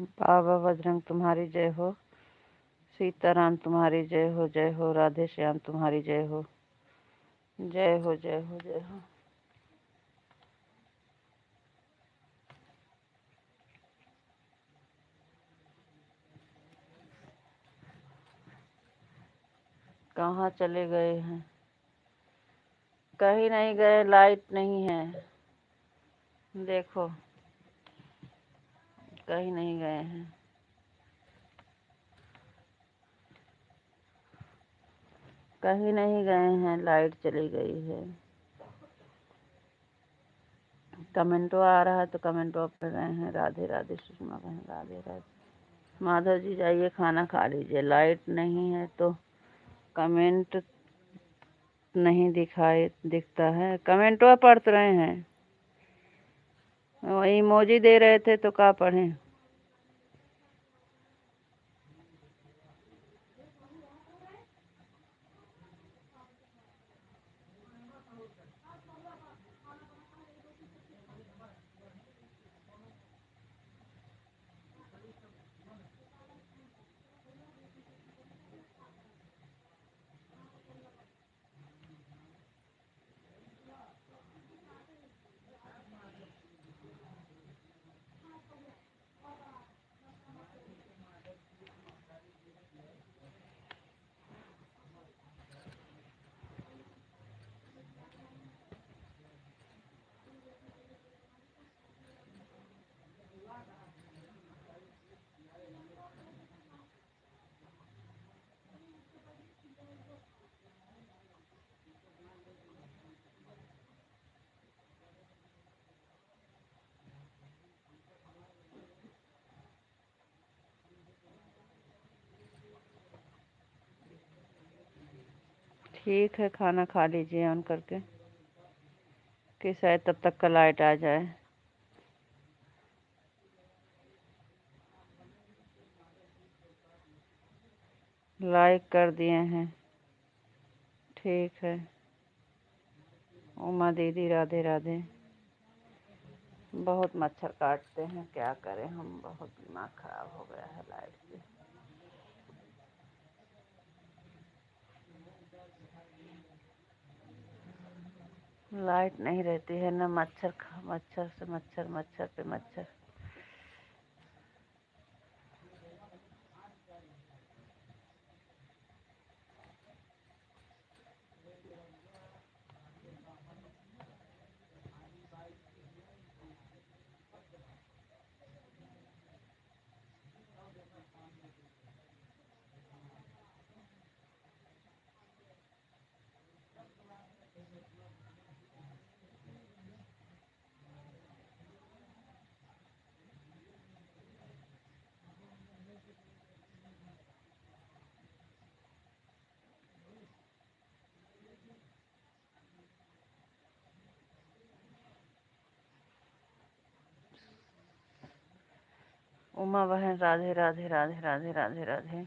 बाबा बजरंग तुम्हारी जय हो, सीताराम तुम्हारी जय हो, राधे श्याम तुम्हारी जय हो, जय हो जय हो जय हो। कहाँ चले गए हैं? कहीं नहीं गए, लाइट नहीं है, देखो कहीं नहीं गए हैं। कहीं नहीं गए हैं, लाइट चली गई है। कमेंटो आ रहा है तो कमेंटो पे गए हैं। राधे राधे सुषमा बहन, राधे राधे। माधव जी जाइए खाना खा लीजिए। लाइट नहीं है तो कमेंट नहीं दिखता है। कमेंटो पढ़ तो रहे हैं, वही इमोजी दे रहे थे तो क्या पढ़ें। ठीक है, खाना खा लीजिए ऑन करके, कि शायद तब तक का लाइट आ जाए। लाइक कर दिए हैं, ठीक है। उमा दीदी राधे राधे। बहुत मच्छर काटते हैं, क्या करें हम, बहुत दिमाग खराब हो गया है लाइट से। लाइट नहीं रहती है ना, मच्छर से मच्छर, मच्छर पे मच्छर। उमा बहन राधे राधे राधे राधे राधे राधे।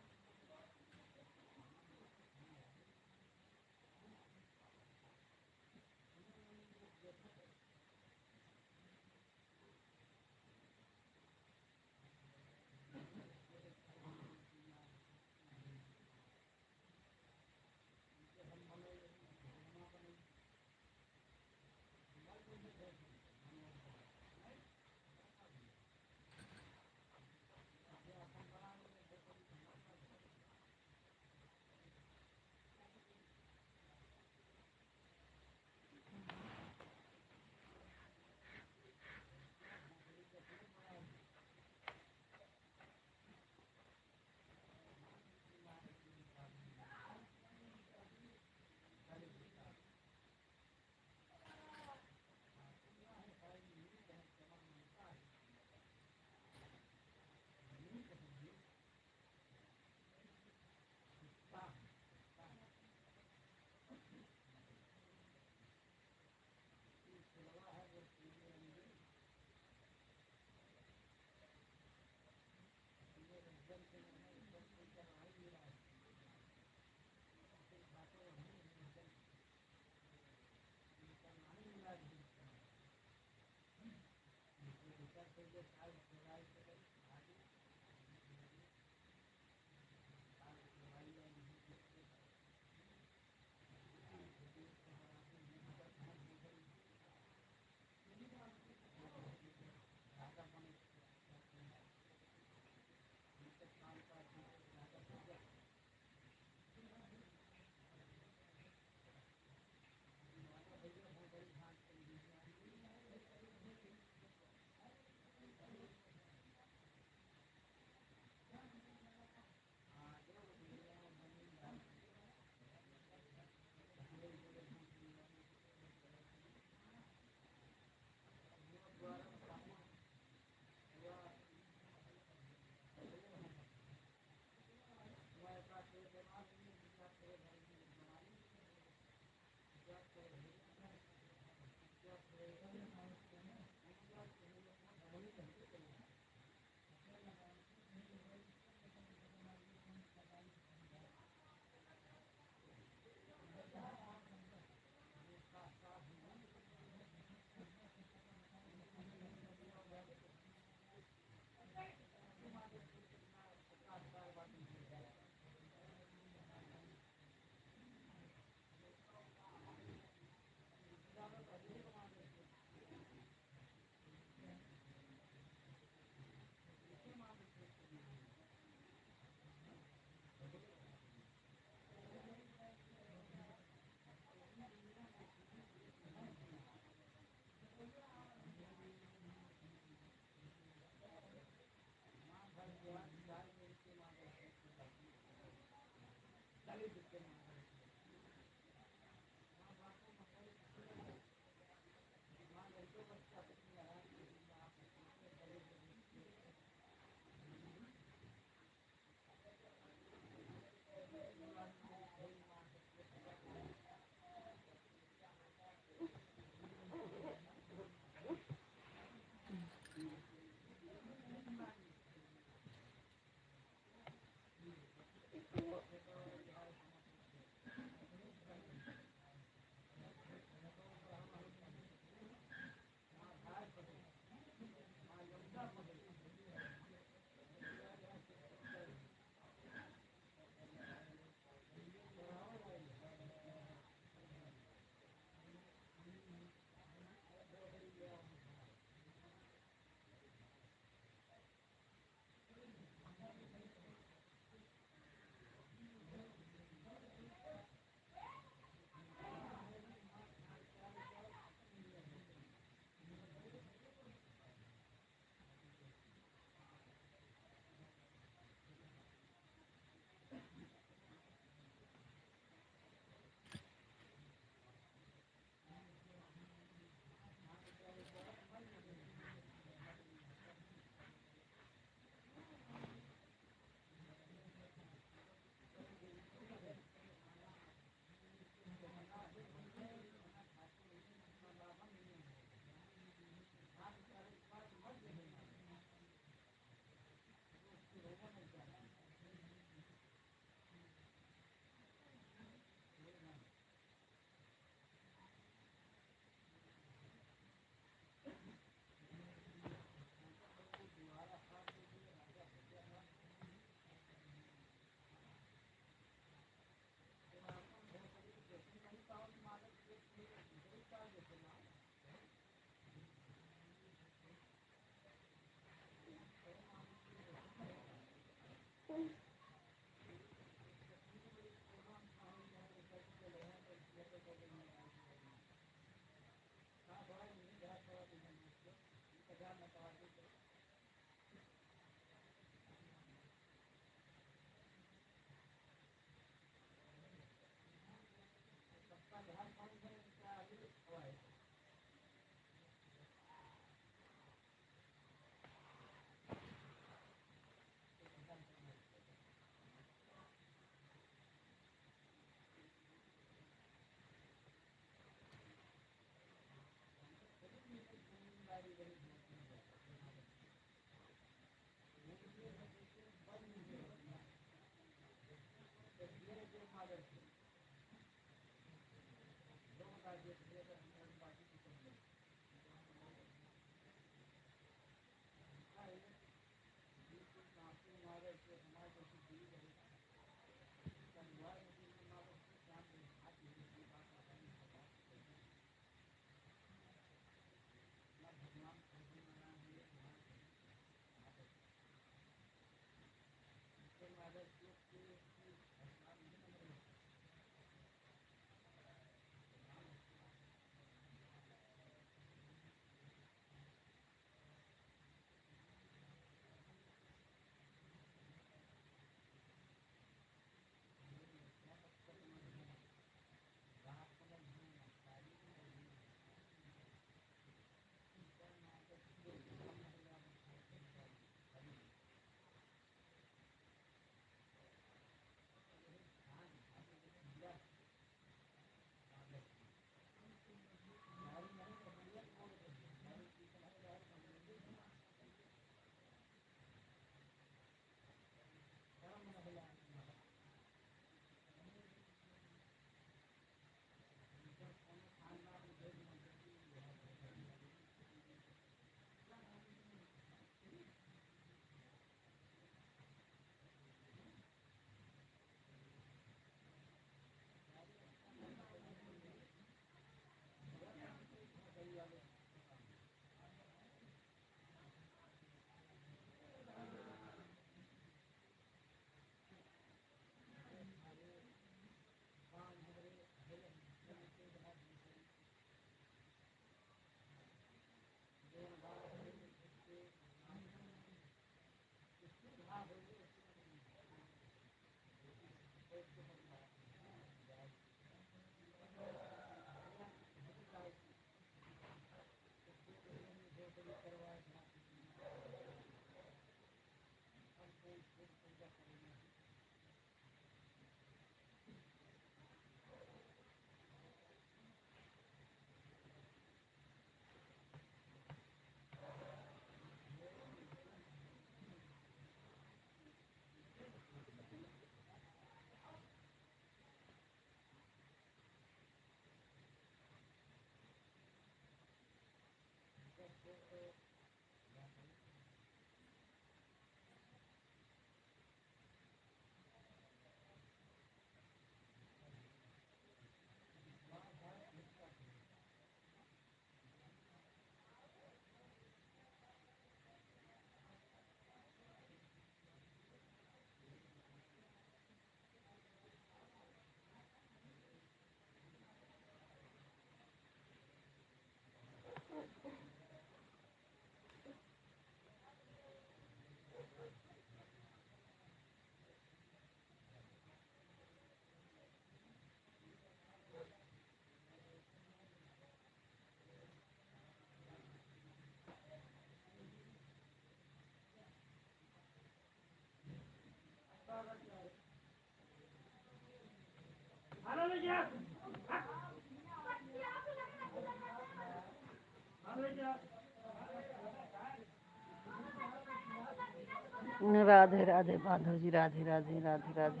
राधे राधे माधव जी, राधे राधे राधे राधे।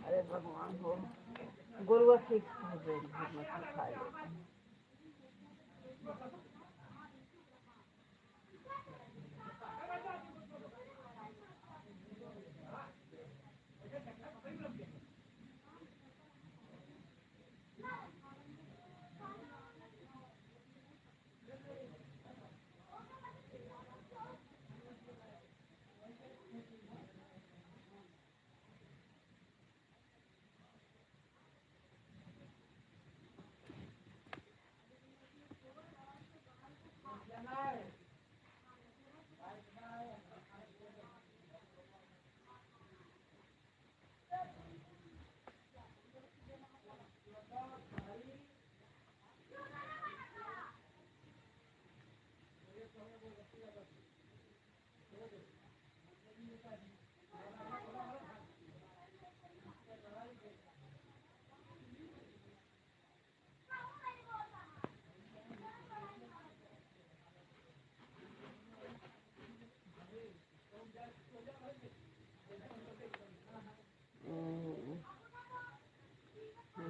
अरे भगवान हो, गुरु ठीक हो गए।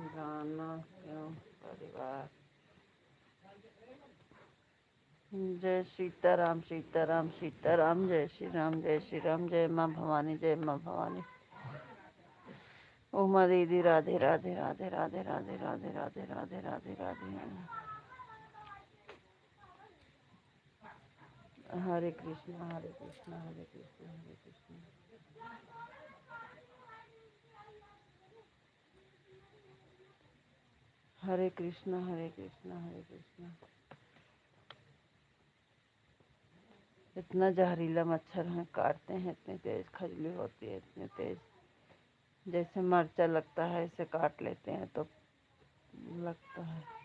गाना क्यों परिवार। जय सीताराम सीताराम सीताराम, जय श्री राम जय श्री राम, जय माँ भवानी जय माँ भवानी। उमा दीदी राधे राधे राधे राधे राधे राधे राधे राधे राधे राधे। हरे कृष्णा हरे कृष्णा हरे कृष्णा हरे कृष्णा। हरे कृष्णा हरे कृष्णा हरे कृष्णा। इतना जहरीला मच्छर है, काटते हैं इतनी तेज खजली होती है, इतनी तेज जैसे मर्चा लगता है, इसे काट लेते हैं तो लगता है।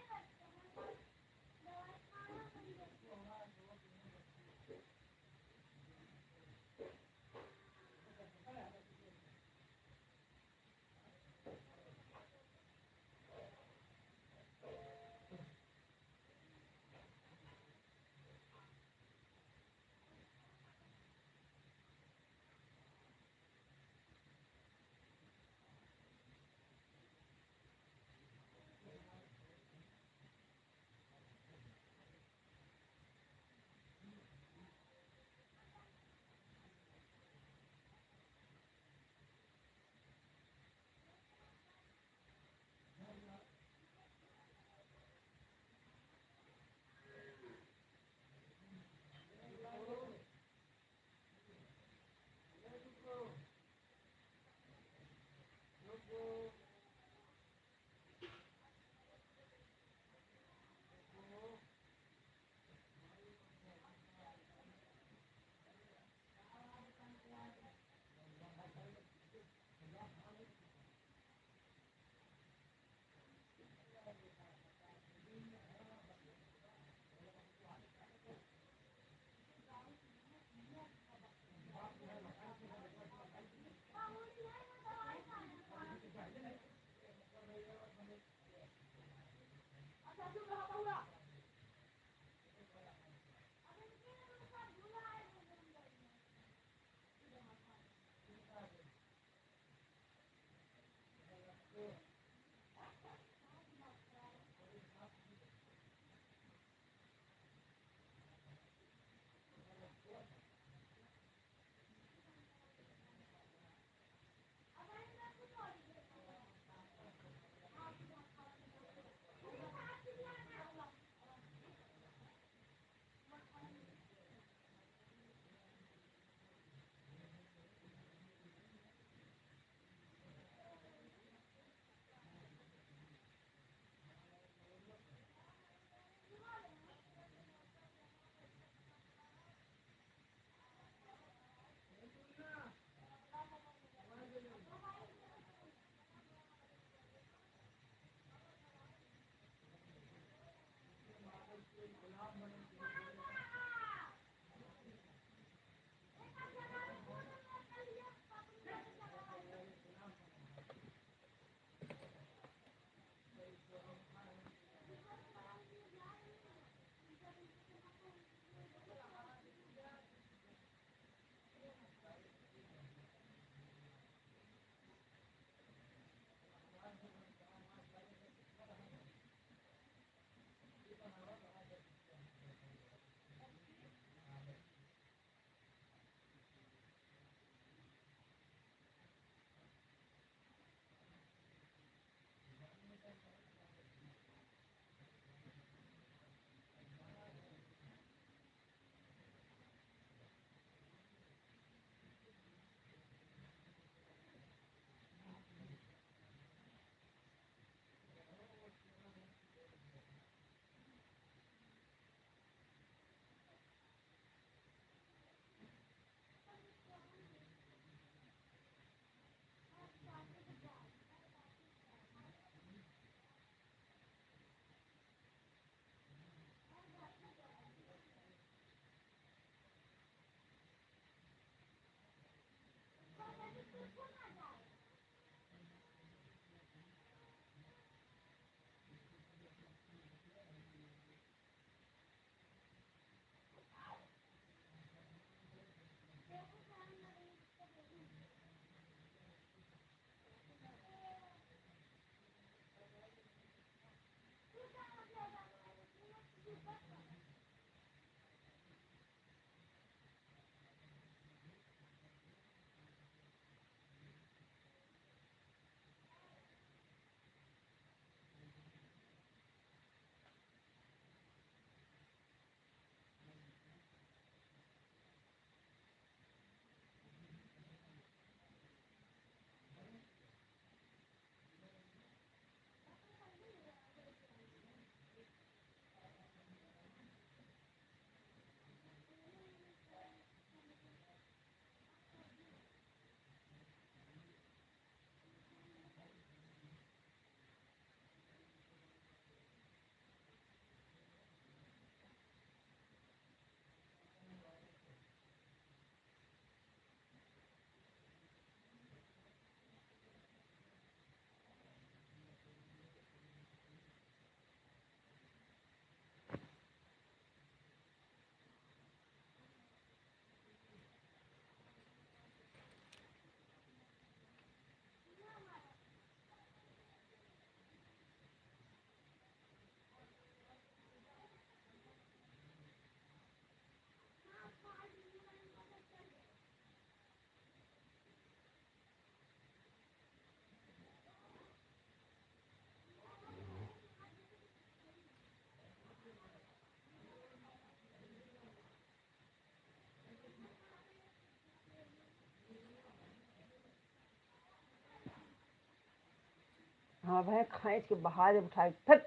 हाँ भाई खींच के बाहर उठाई फिर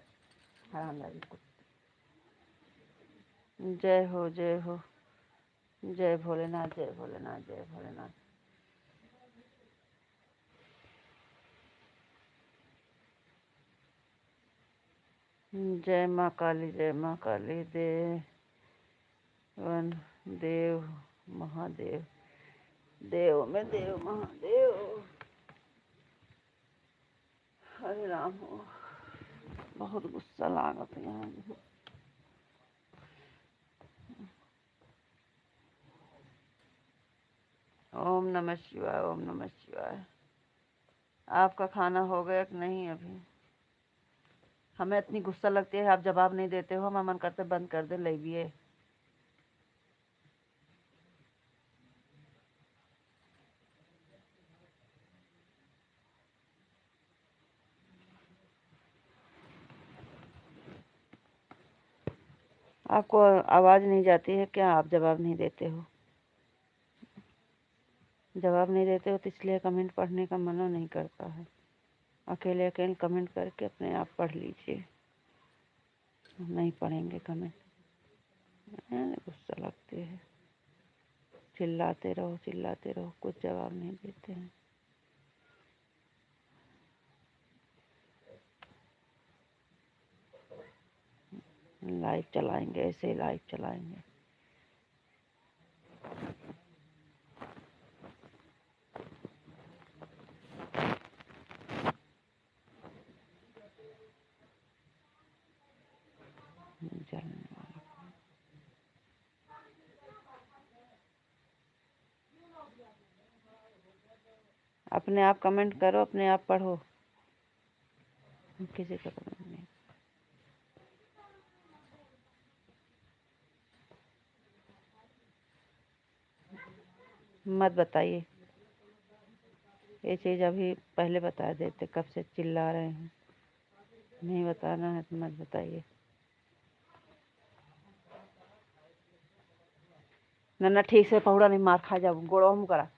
हराम को। जय हो जय हो, जय भोलेनाथ जय भोलेनाथ जय भोलेनाथ। जय माँ काली जय माँ काली। देव महादेव, देव में देव महादेव। हरे राम हो, बहुत गुस्सा लागत यहाँ। ओम नमः शिवाय ओम नमः शिवाय। आपका खाना हो गया कि नहीं अभी? हमें इतनी गुस्सा लगती है, आप जवाब नहीं देते हो, हमारा मन करते बंद कर दे ले भी। आपको आवाज़ नहीं जाती है क्या? आप जवाब नहीं देते हो, जवाब नहीं देते हो तो इसलिए कमेंट पढ़ने का मन नहीं करता है। अकेले अकेले कमेंट करके अपने आप पढ़ लीजिए, नहीं पढ़ेंगे कमेंट। गुस्सा लगते है, चिल्लाते रहो, कुछ जवाब नहीं देते हैं। लाइव चलाएंगे, ऐसे ही लाइव चलाएंगे। जलने वाला अपने आप कमेंट करो, अपने आप पढ़ो, किसी का कमेंट नहीं। मत बताइए, ये चीज़ अभी पहले बता देते, कब से चिल्ला रहे हैं। नहीं बताना है तो मत बताइए। नन्ना ठीक से पहुड़ा नहीं, मार खा जाओ गोड़ों में करा।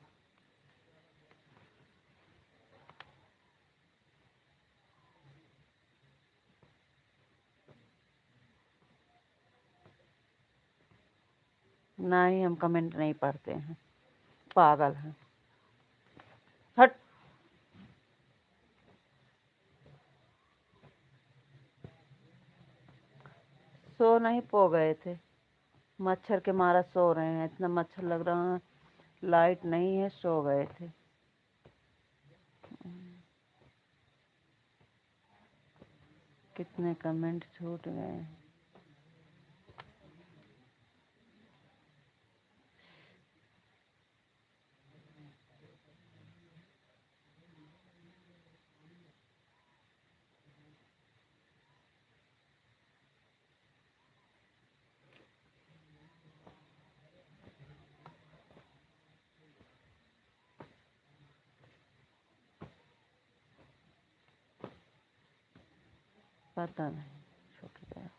ना ही हम कमेंट नहीं पढ़ते हैं, पागल हैं। हट। सो नहीं पो गए थे, मच्छर के मारा सो रहे हैं, इतना मच्छर लग रहा है, लाइट नहीं है, सो गए थे। कितने कमेंट छूट गए हैं। पता नहीं छूट गया।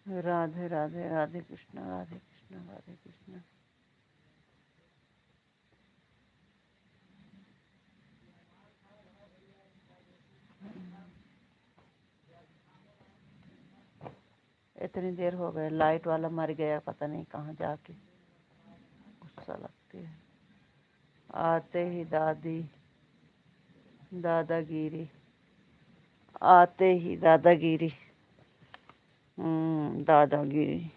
राधे राधे, राधे कृष्ण राधे कृष्ण राधे कृष्ण। इतनी देर हो गए, लाइट वाला मर गया, पता नहीं कहाँ जाके। गुस्सा लगती है। आते ही दादागिरी, आते ही दादागिरी। दादागिरी।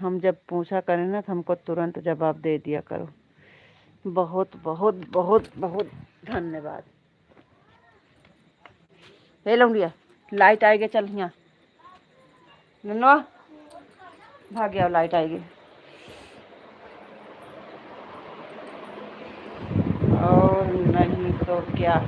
हम जब पूछा करें ना तो हमको तुरंत जवाब दे दिया करो। बहुत बहुत बहुत बहुत धन्यवाद। हे लौंडिया, लाइट आएगी, चल यहाँ नन्नवा भाग गया, लाइट आएगी। और नहीं तो क्या।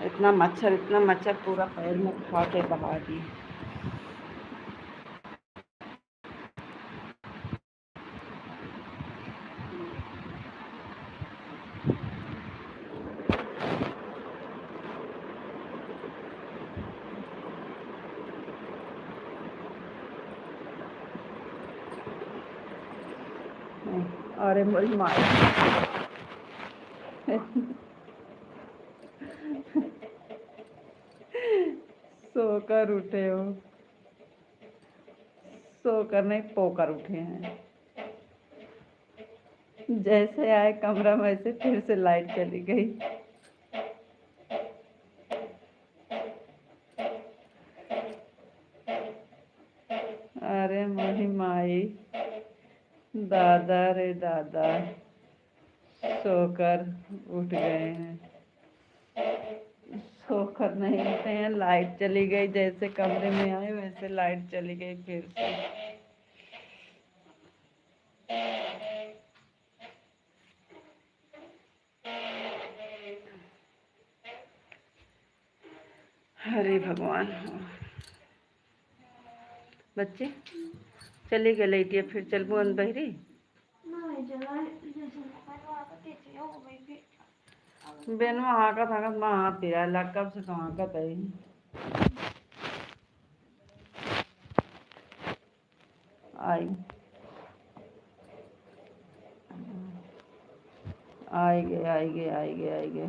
इतना इतना मच्छर पूरा पैर में खा के बहा दी। अरे मेरी माँ सोकर उठे हो, सोकर नहीं पोकर उठे हैं। जैसे आए कमरा में से फिर से लाइट चली गई। अरे मेरी माई, दादा रे दादा, सोकर उठ गए हैं। सोकर नहीं उठे हैं, लाइट चली गई। जैसे कमरे में आए वैसे लाइट चली गई फिर से। हरे भगवान। बच्चे चली गए लेटिए, फिर चलबो अन बहरी। बेनवा हाकत हाकत माँ हाथ पिरा ला, कब से हाकत है। आई गए।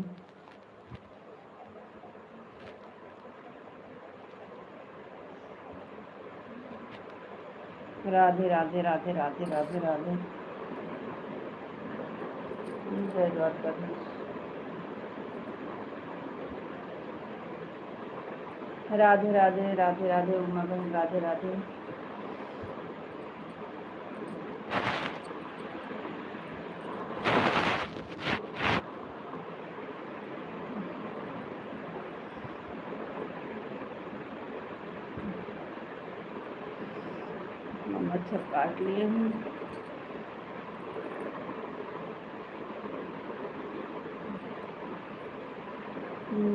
राधे राधे राधे राधे राधे राधे। जय द्वारकाधीश। राधे राधे राधे राधे उमा बहन, राधे राधे। मच्छर काट लिए हैं।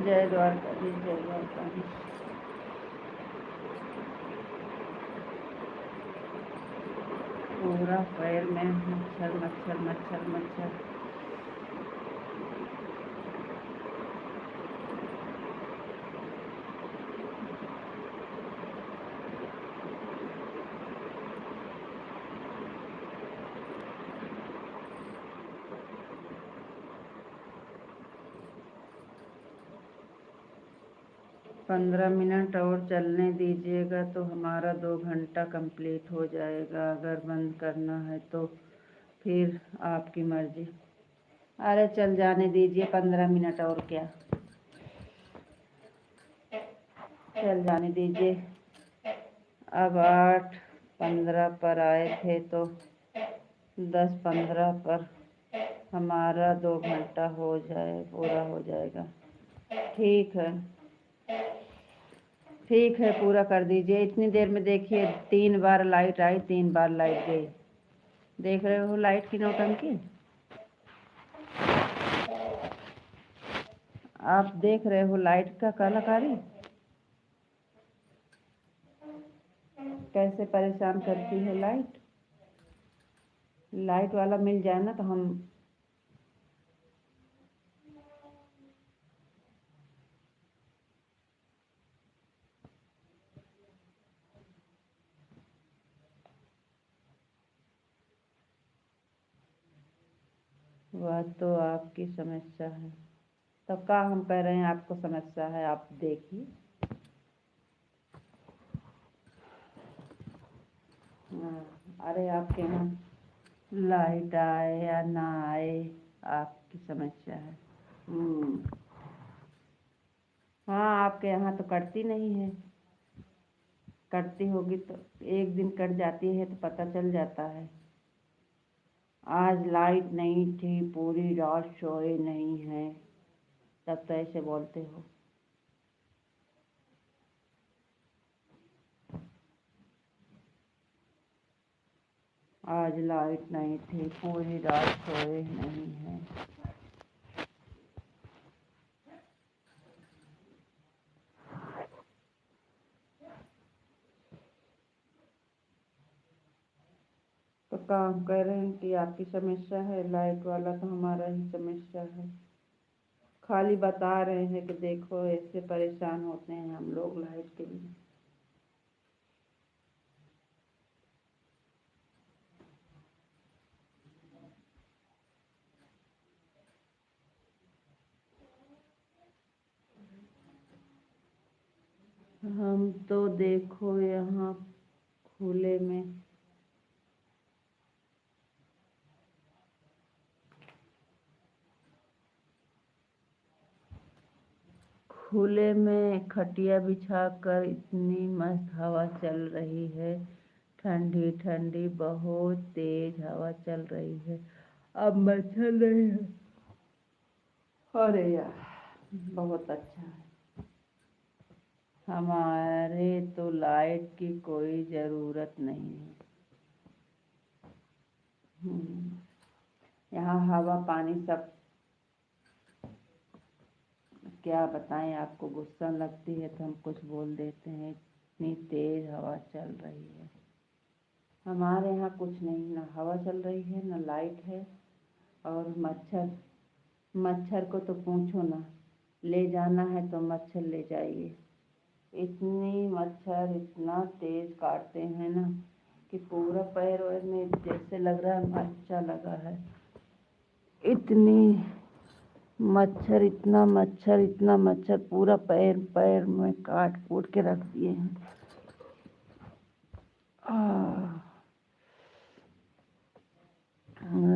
जय द्वारकाधीश, जय द्वारकाधीश। पूरा पैर में मच्छर मच्छर मच्छर मच्छर। पंद्रह मिनट और चलने दीजिएगा तो हमारा 2 घंटा कंप्लीट हो जाएगा। अगर बंद करना है तो फिर आपकी मर्जी। अरे चल जाने दीजिए, 15 मिनट और क्या, चल जाने दीजिए। अब 8:15 पर आए थे तो 10:15 पर हमारा 2 घंटा पूरा हो जाएगा। ठीक है, पूरा कर दीजिए। इतनी देर में देखिए 3 बार लाइट आई, 3 बार लाइट गई। देख रहे हो लाइट की नौटंकी? आप देख रहे हो लाइट का कलाकारी कैसे परेशान करती है। लाइट वाला मिल जाए ना तो हम वह तो आपकी समस्या है। तो क्या हम कह रहे हैं आपको समस्या है, आप देखिए। अरे आपके यहाँ लाइट आए या ना आए आपकी समस्या है। हाँ, आपके यहाँ तो कटती नहीं है। कटती होगी तो एक दिन कट जाती है तो पता चल जाता है। आज लाइट नहीं थी, पूरी रात सोए नहीं हैं, तब तो ऐसे बोलते हो। आज लाइट नहीं थी, पूरी रात सोए नहीं हैं। पक्का हम कह रहे हैं कि आपकी समस्या है, लाइट वाला तो हमारा ही समस्या है। खाली बता रहे हैं कि देखो ऐसे परेशान होते हैं हम लोग लाइट के लिए। हम तो देखो यहाँ खुले में खटिया बिछाकर इतनी मस्त हवा चल रही है, ठंडी ठंडी बहुत तेज हवा चल रही है। अब मच्छर नहीं है। अरे यार बहुत अच्छा है। हमारे तो लाइट की कोई ज़रूरत नहीं है। यहाँ हवा पानी सब, क्या बताएं आपको, गुस्सा लगती है तो हम कुछ बोल देते हैं, इतनी तेज हवा चल रही है। हमारे यहाँ कुछ नहीं, ना हवा चल रही है ना लाइट है। और मच्छर को तो पूछो ना, ले जाना है तो मच्छर ले जाइए। इतनी मच्छर इतना तेज काटते हैं ना कि पूरा पैर वैर में जैसे लग रहा है मरचा लगा है। इतना मच्छर पूरा पैर पैर में काट कूट के रख दिए हैं।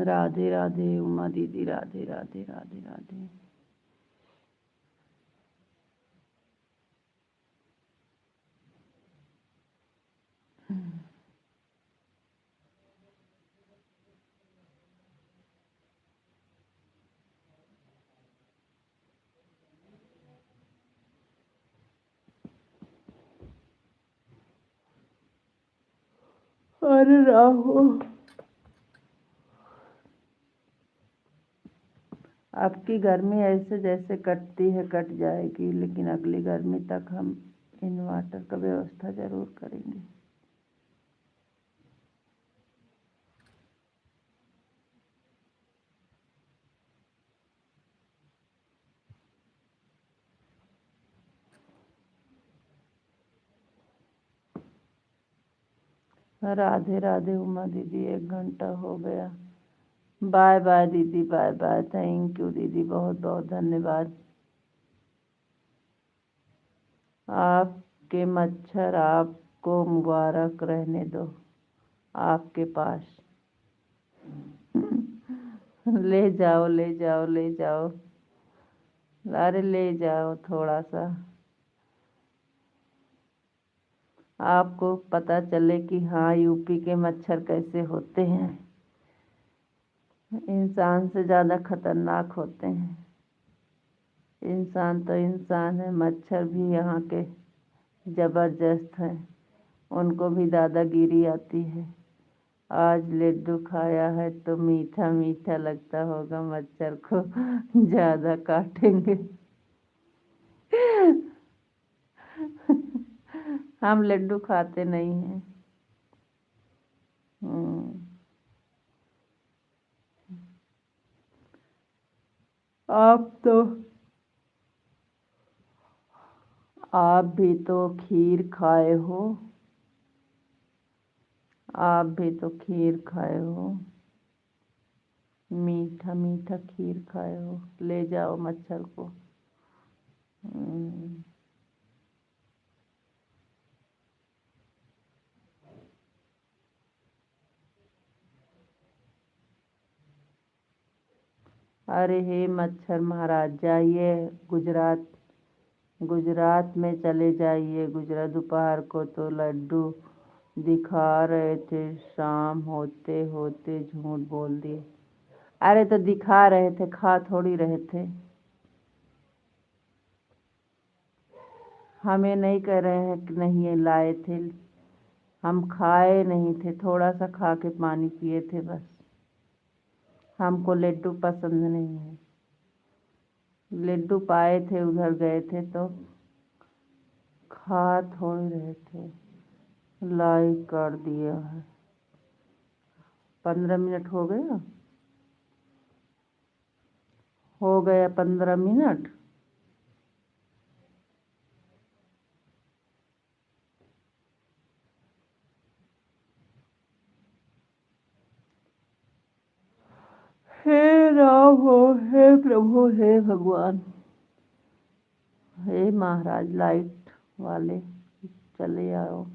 राधे राधे उमा दीदी, राधे राधे राधे राधे। अरे राहुल, आपकी गर्मी ऐसे जैसे कटती है कट जाएगी, लेकिन अगली गर्मी तक हम इन्वर्टर का व्यवस्था ज़रूर करेंगे। राधे राधे उमा दीदी, 1 घंटा हो गया। बाय बाय दीदी, बाय बाय। थैंक यू दीदी, बहुत बहुत धन्यवाद। आपके मच्छर आपको मुबारक रहने दो आपके पास। ले जाओ ले जाओ ले जाओ, अरे ले जाओ थोड़ा सा, आपको पता चले कि हाँ यूपी के मच्छर कैसे होते हैं। इंसान से ज़्यादा खतरनाक होते हैं। इंसान तो इंसान है, मच्छर भी यहाँ के ज़बरदस्त हैं, उनको भी दादागिरी आती है। आज लड्डू खाया है तो मीठा मीठा लगता होगा, मच्छर को ज़्यादा काटेंगे। हम लड्डू खाते नहीं हैं। आप तो आप भी तो खीर खाए हो, आप भी तो खीर खाए हो, मीठा मीठा खीर खाए हो। ले जाओ मच्छर को। अरे हे मच्छर महाराज, जाइए गुजरात, गुजरात में चले जाइए। गुजरात दोपहर को तो लड्डू दिखा रहे थे, शाम होते होते झूठ बोल दिए। अरे तो दिखा रहे थे, खा थोड़ी रहे थे। हमें नहीं कह रहे हैं कि नहीं लाए थे, हम खाए नहीं थे, थोड़ा सा खा के पानी पिए थे बस। हमको लड्डू पसंद नहीं है। लड्डू पाए थे, उधर गए थे तो खा थोड़ी रहे थे, लाइक कर दिया है। 15 मिनट हो गया 15 मिनट। हे राम हो, हे प्रभु, हे भगवान, हे महाराज लाइट वाले, चले आओ।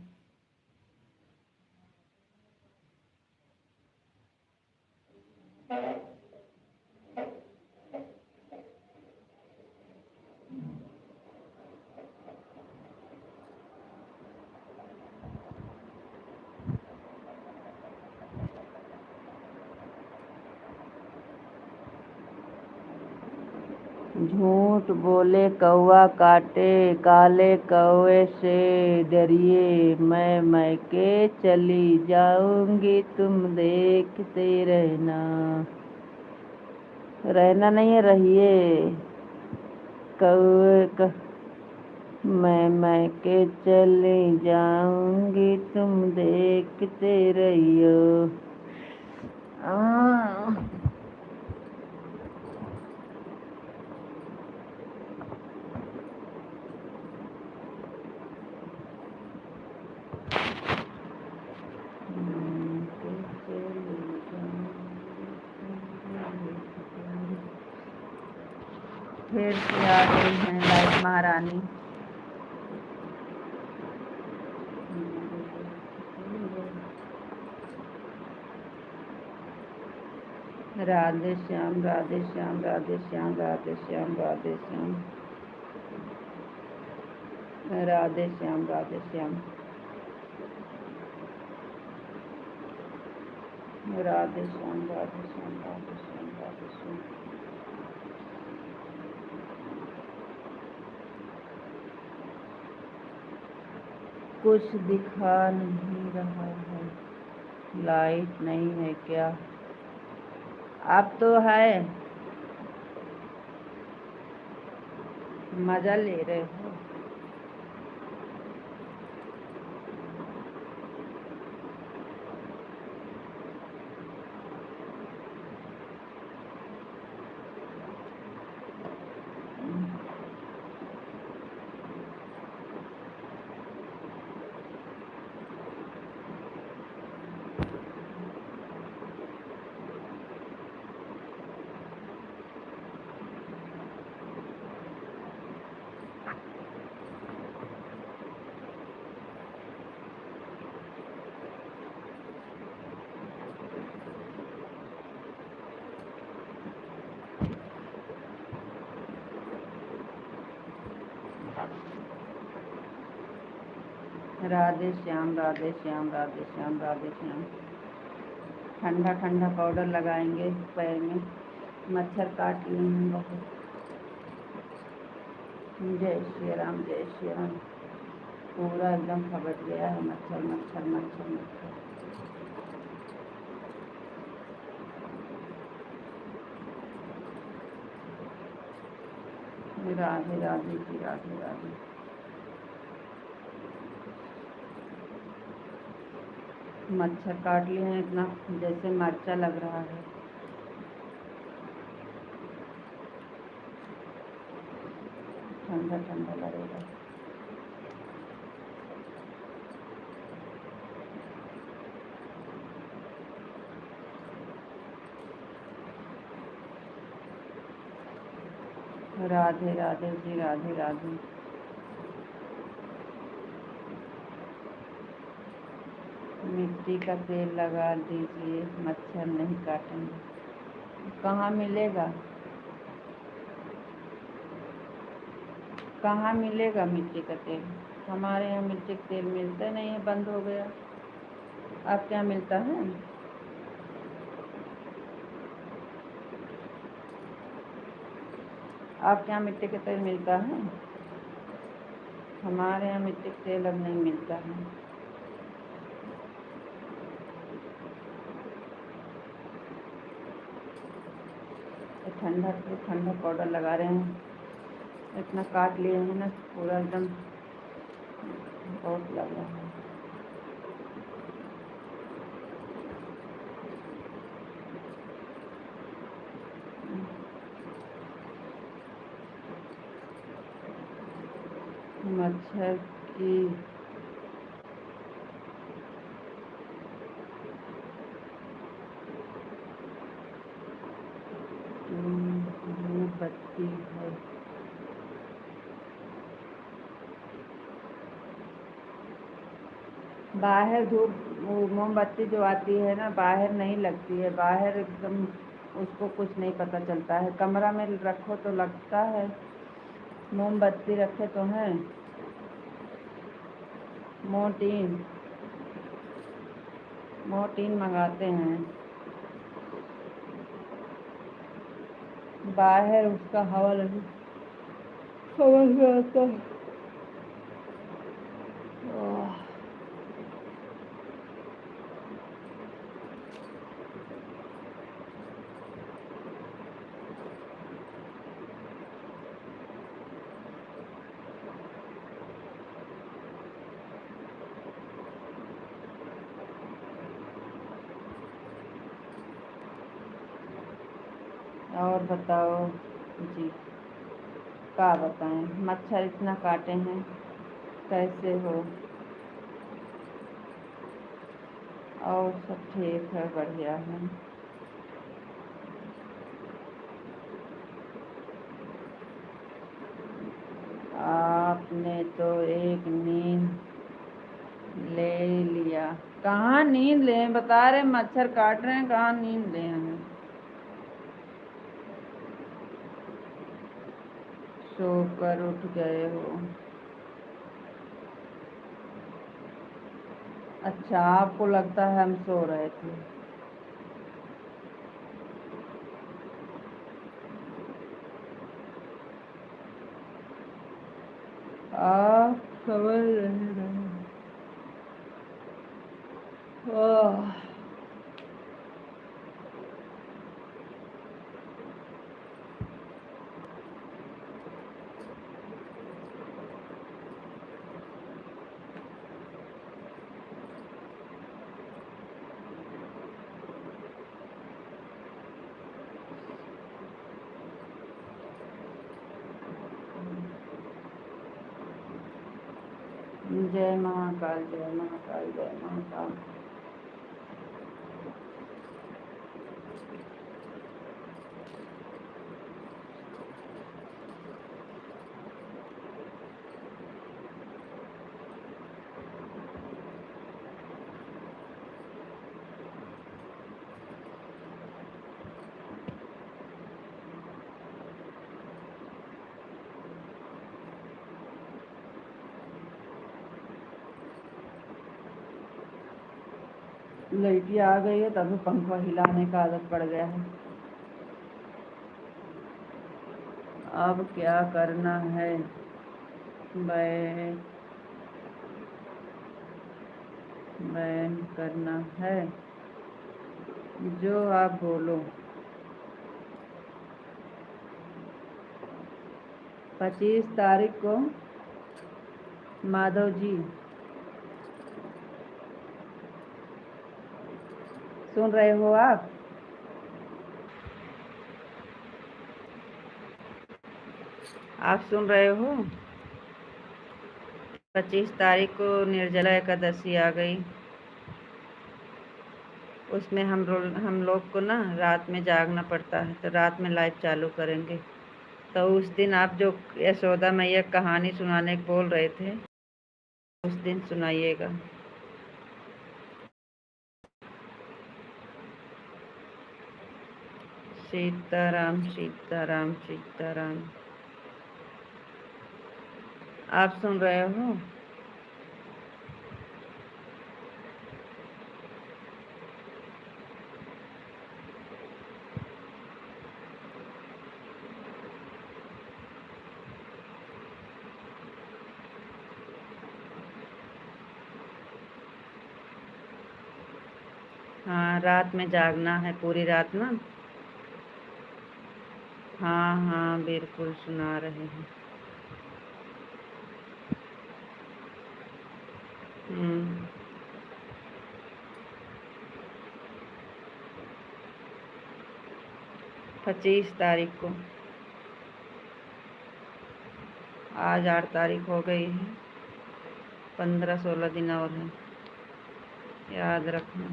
झूठ बोले कौवा काटे, काले कौवे से डरिए, मैं मैके चली जाऊंगी, तुम देखते रहना। रहना नहीं है, रहिए। कौवे मैं मैके चली जाऊंगी, तुम देखते रहियो। फिर से आ गई हैं लाइट महारानी। राधे श्याम, राधे श्याम, राधे श्याम, राधे श्याम, राधे श्याम, राधे श्याम, राधे श्याम, राधे श्याम, राधे श्याम, राधे श्याम, राधे श्याम। कुछ दिखा नहीं रहा है, लाइट नहीं है क्या? अब तो है, मजा ले रहे हो। राधे श्याम, राधे श्याम, राधे श्याम, राधे श्याम। ठंडा ठंडा पाउडर लगाएंगे पैर में, मच्छर काट लिए हैं बहुत। जय श्री राम, जय श्री राम। पूरा एकदम फबट गया है मच्छर, मच्छर, मच्छर, मच्छर। राधे राधे जी, राधे राधे। मच्छर काट लिए हैं, इतना जैसे मरचा लग रहा है। ठंडा ठंडा लगेगा। राधे राधे जी, राधे राधे। मिट्टी का तेल लगा दीजिए, मच्छर नहीं काटेंगे। कहाँ मिलेगा, कहाँ मिलेगा मिट्टी का तेल? हमारे यहाँ मिट्टी का तेल मिलता नहीं है, बंद हो गया। आपके यहाँ मिलता है? आपके यहाँ मिट्टी का तेल मिलता है? हमारे यहाँ मिट्टी का तेल अब नहीं मिलता है। ठंडा ठंडा पाउडर लगा रहे हैं, इतना काट लिए हैं ना, पूरा एकदम बहुत लग रहा है। मच्छर की मोमबत्ती है। बाहर धूप, वो मोमबत्ती जो आती है ना, बाहर नहीं लगती है, बाहर एकदम उसको कुछ नहीं पता चलता है। कमरा में रखो तो लगता है। मोमबत्ती रखे तो हैं। मोर्टीन मोर्टीन मंगाते हैं। बाहर उसका हवा लगे, समझ में आता है। आह, और बताओ जी, क्या बताएं, मच्छर इतना काटे हैं, कैसे हो? और सब ठीक है, बढ़िया है। आपने तो एक नींद ले लिया। कहाँ नींद ले, बता रहे मच्छर काट रहे हैं, कहाँ नींद ले हैं? सोकर उठ गए हो? अच्छा, आपको लगता है हम सो रहे थे। आप समझ नहीं रहे। आह, जय महाकाल, जय महाकाल, जय महाकाल। लड़की आ गई है तभी पंखा हिलाने का आदत पड़ गया है। अब क्या करना है? बैन करना है, जो आप बोलो। 25 तारीख को माधव जी, सुन रहे हो आप सुन रहे हो? 25 तारीख को निर्जला एकादशी आ गई। उसमें हम लोग को ना रात में जागना पड़ता है, तो रात में लाइव चालू करेंगे। तो उस दिन आप जो यशोदा मैया कहानी सुनाने को बोल रहे थे, उस दिन सुनाइएगा। सीताराम सीताराम सीताराम। आप सुन रहे हो? हाँ, रात में जागना है पूरी रात ना। हाँ हाँ, बिल्कुल सुना रहे हैं। 25 तारीख को आज 8 तारीख हो गई है, 15-16 दिन और है, याद रखना।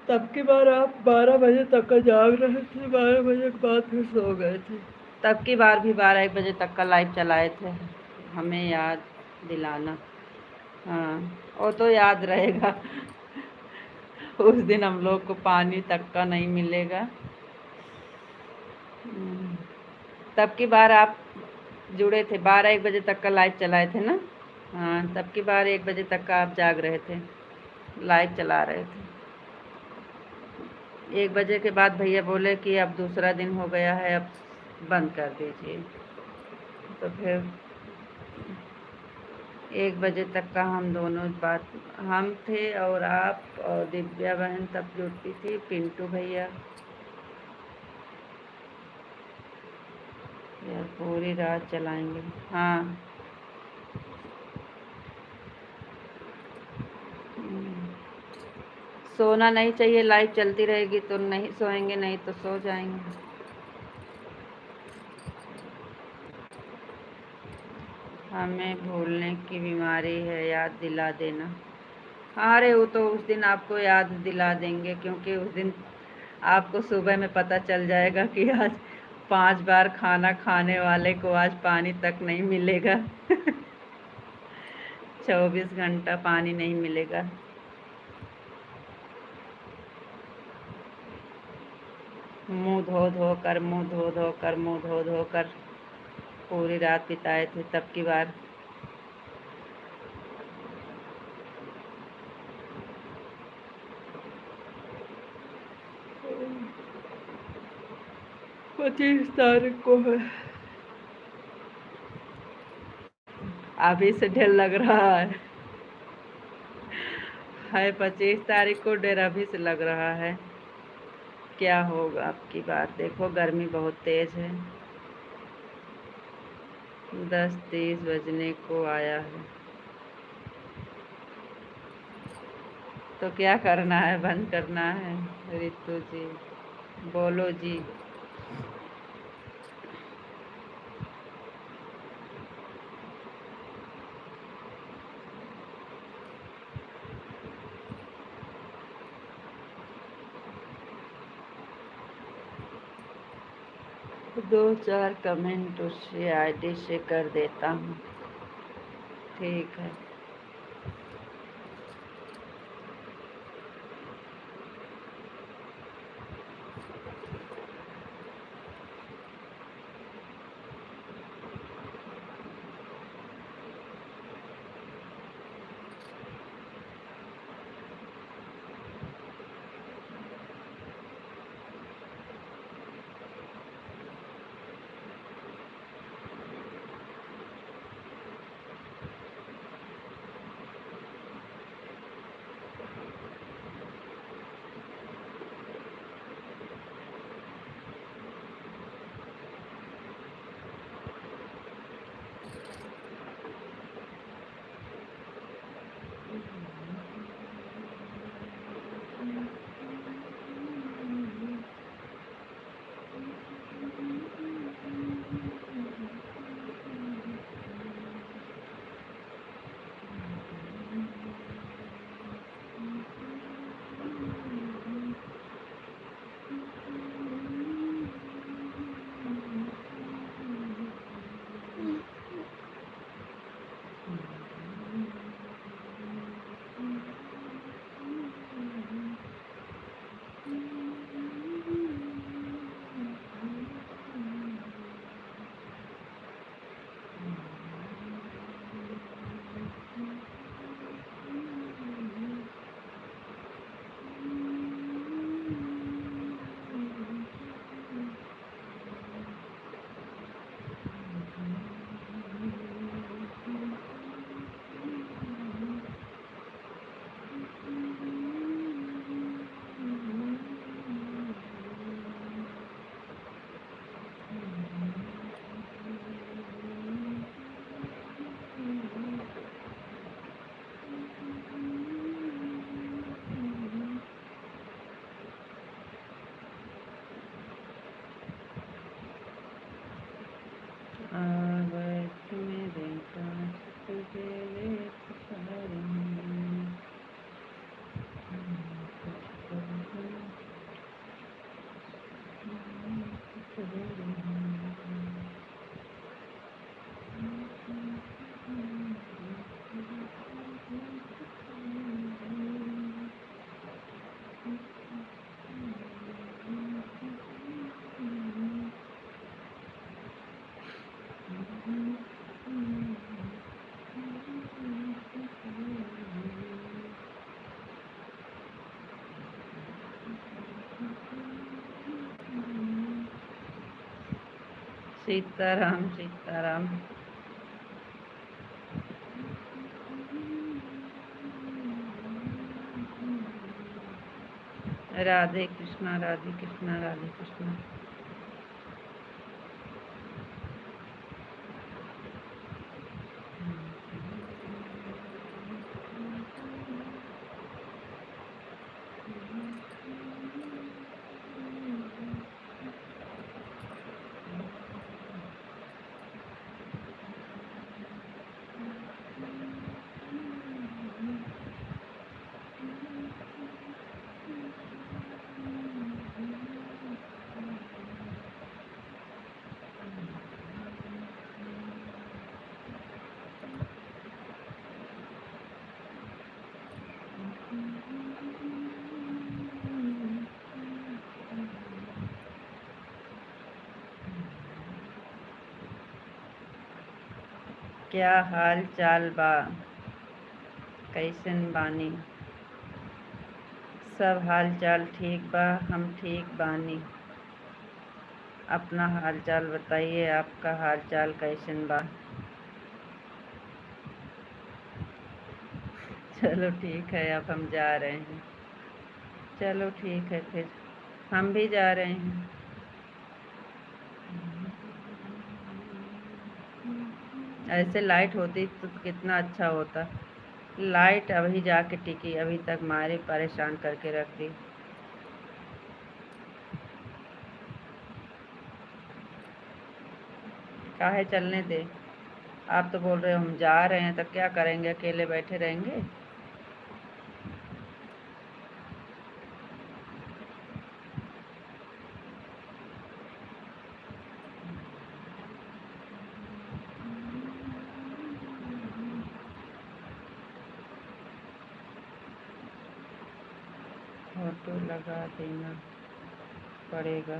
तब की बार आप 12 बजे तक का जाग रहे थे, 12 बजे के बाद फिर सो गए थे। तब की बार भी 12-1 बजे तक का लाइव चलाए थे, हमें याद दिलाना। हाँ, वो तो याद रहेगा। उस दिन हम लोग को पानी तक का नहीं मिलेगा। तब की बार आप जुड़े थे, 12-1 बजे तक का लाइव चलाए थे ना। हाँ, तब की बार 1 बजे तक का आप जाग रहे थे, लाइव चला रहे थे। 1 बजे के बाद भैया बोले कि अब दूसरा दिन हो गया है, अब बंद कर दीजिए। तो फिर 1 बजे तक का हम दोनों बात, हम थे और आप और दिव्या बहन तब जुड़ती थी, पिंटू भैया। यार पूरी रात चलाएंगे। हाँ, सोना नहीं चाहिए, लाइव चलती रहेगी तो नहीं सोएंगे, नहीं तो सो जाएंगे। हमें भूलने की बीमारी है, याद दिला देना। हाँ, अरे वो तो उस दिन आपको याद दिला देंगे, क्योंकि उस दिन आपको सुबह में पता चल जाएगा कि आज 5 बार खाना खाने वाले को आज पानी तक नहीं मिलेगा। 24 घंटा पानी नहीं मिलेगा। मुंह धो धो कर, मुंह धो धो कर, मुंह धो धो कर पूरी रात बिताए थे तब की बार। पच्चीस तारीख को अभी से डर लग रहा है 25 तारीख को डर अभी से लग रहा है। क्या होगा आपकी बात, देखो गर्मी बहुत तेज है। 10:30 बजने को आया है, तो क्या करना है, बंद करना है। रितु जी बोलो जी। दो चार कमेंट उससे आईडी से कर देता हूँ, ठीक है। सीताराम सीताराम। राधे कृष्णा राधे कृष्णा राधे कृष्णा। क्या हाल चाल बा? कैसन बानी? सब हाल चाल ठीक बा, हम ठीक बानी। अपना हाल चाल बताइए, आपका हाल चाल कैसन बा? चलो ठीक है, अब हम जा रहे हैं। चलो ठीक है, फिर हम भी जा रहे हैं। ऐसे लाइट होती तो कितना अच्छा होता। लाइट अभी जाके टिकी, अभी तक मारे परेशान करके रख दी। काहे चलने दे। आप तो बोल रहे हो हम जा रहे हैं, तो क्या करेंगे? अकेले बैठे रहेंगे? फोटो लगा देना पड़ेगा।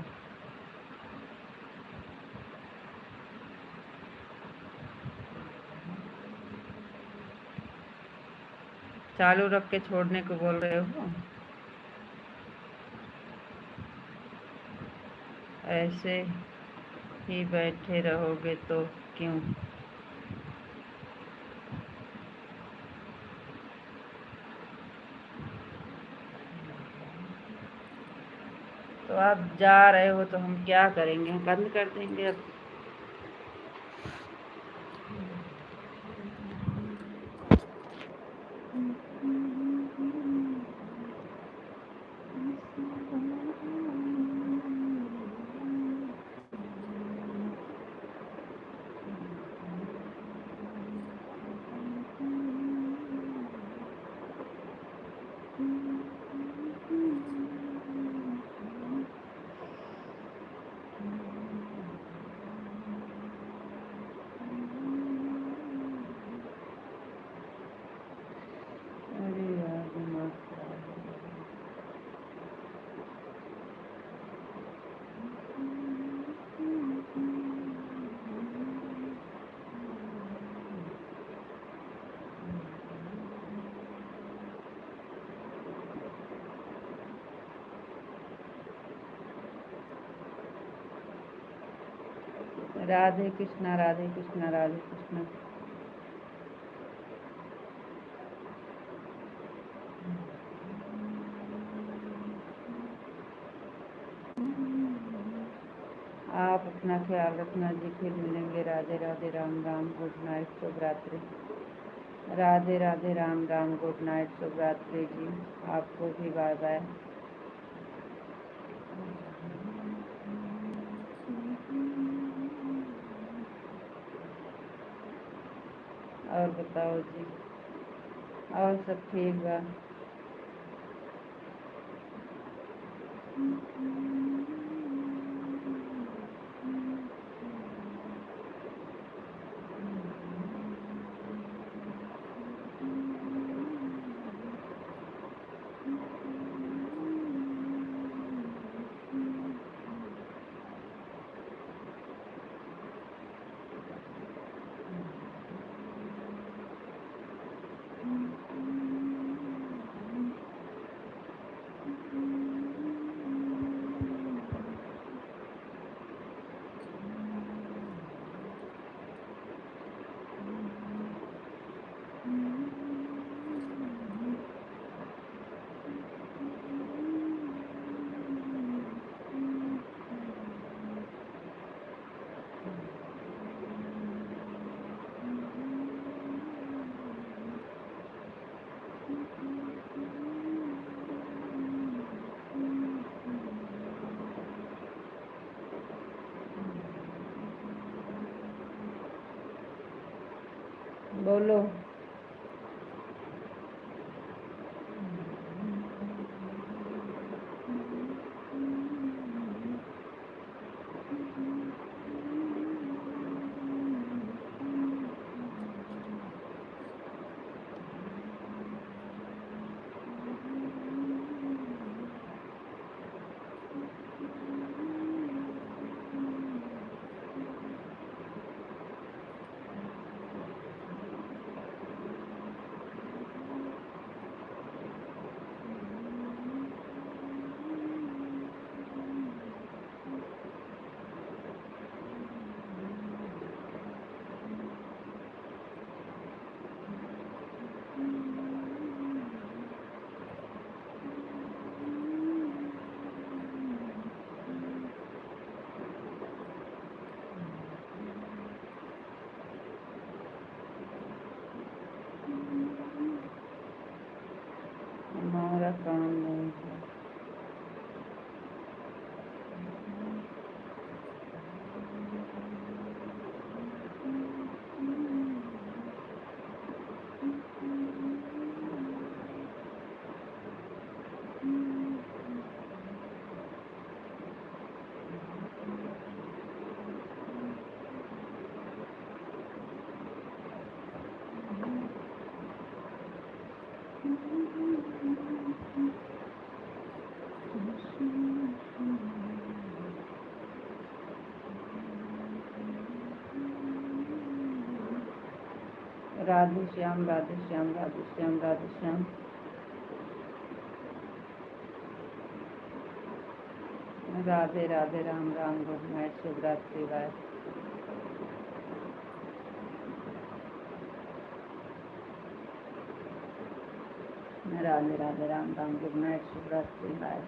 चालू रख के छोड़ने को बोल रहे हो? ऐसे ही बैठे रहोगे तो क्यों? तो आप जा रहे हो तो हम क्या करेंगे? हम बंद कर देंगे अब। अरे यार, दिमाग खराब हो गया। राधे कृष्णा राधे कृष्णा राधे कृष्णा। आप अपना ख्याल रखना जी, फिर मिलेंगे। राधे राधे, राम राम, गुड नाइट, शुभ रात्रि। राधे राधे, राम राम, गुड नाइट, शुभ रात्रि जी। आपको भी बाय बाय। और बताओ जी, और सब ठीक बा? बोलो। हमारा काम नहीं है। राधे श्याम, राधे श्याम, राधे श्याम, राधे श्याम। राधे राधे, राम राम, गुड नाइट, शुभ रात्रि, bye. Radhe Radhe, Ram Ram, good night, शुभ रात्रि, बाय।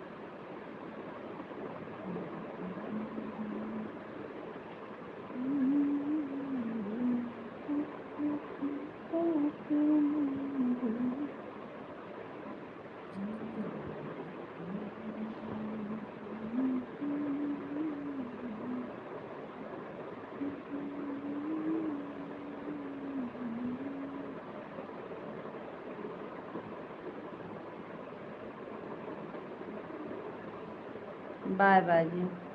बाय बाय जी।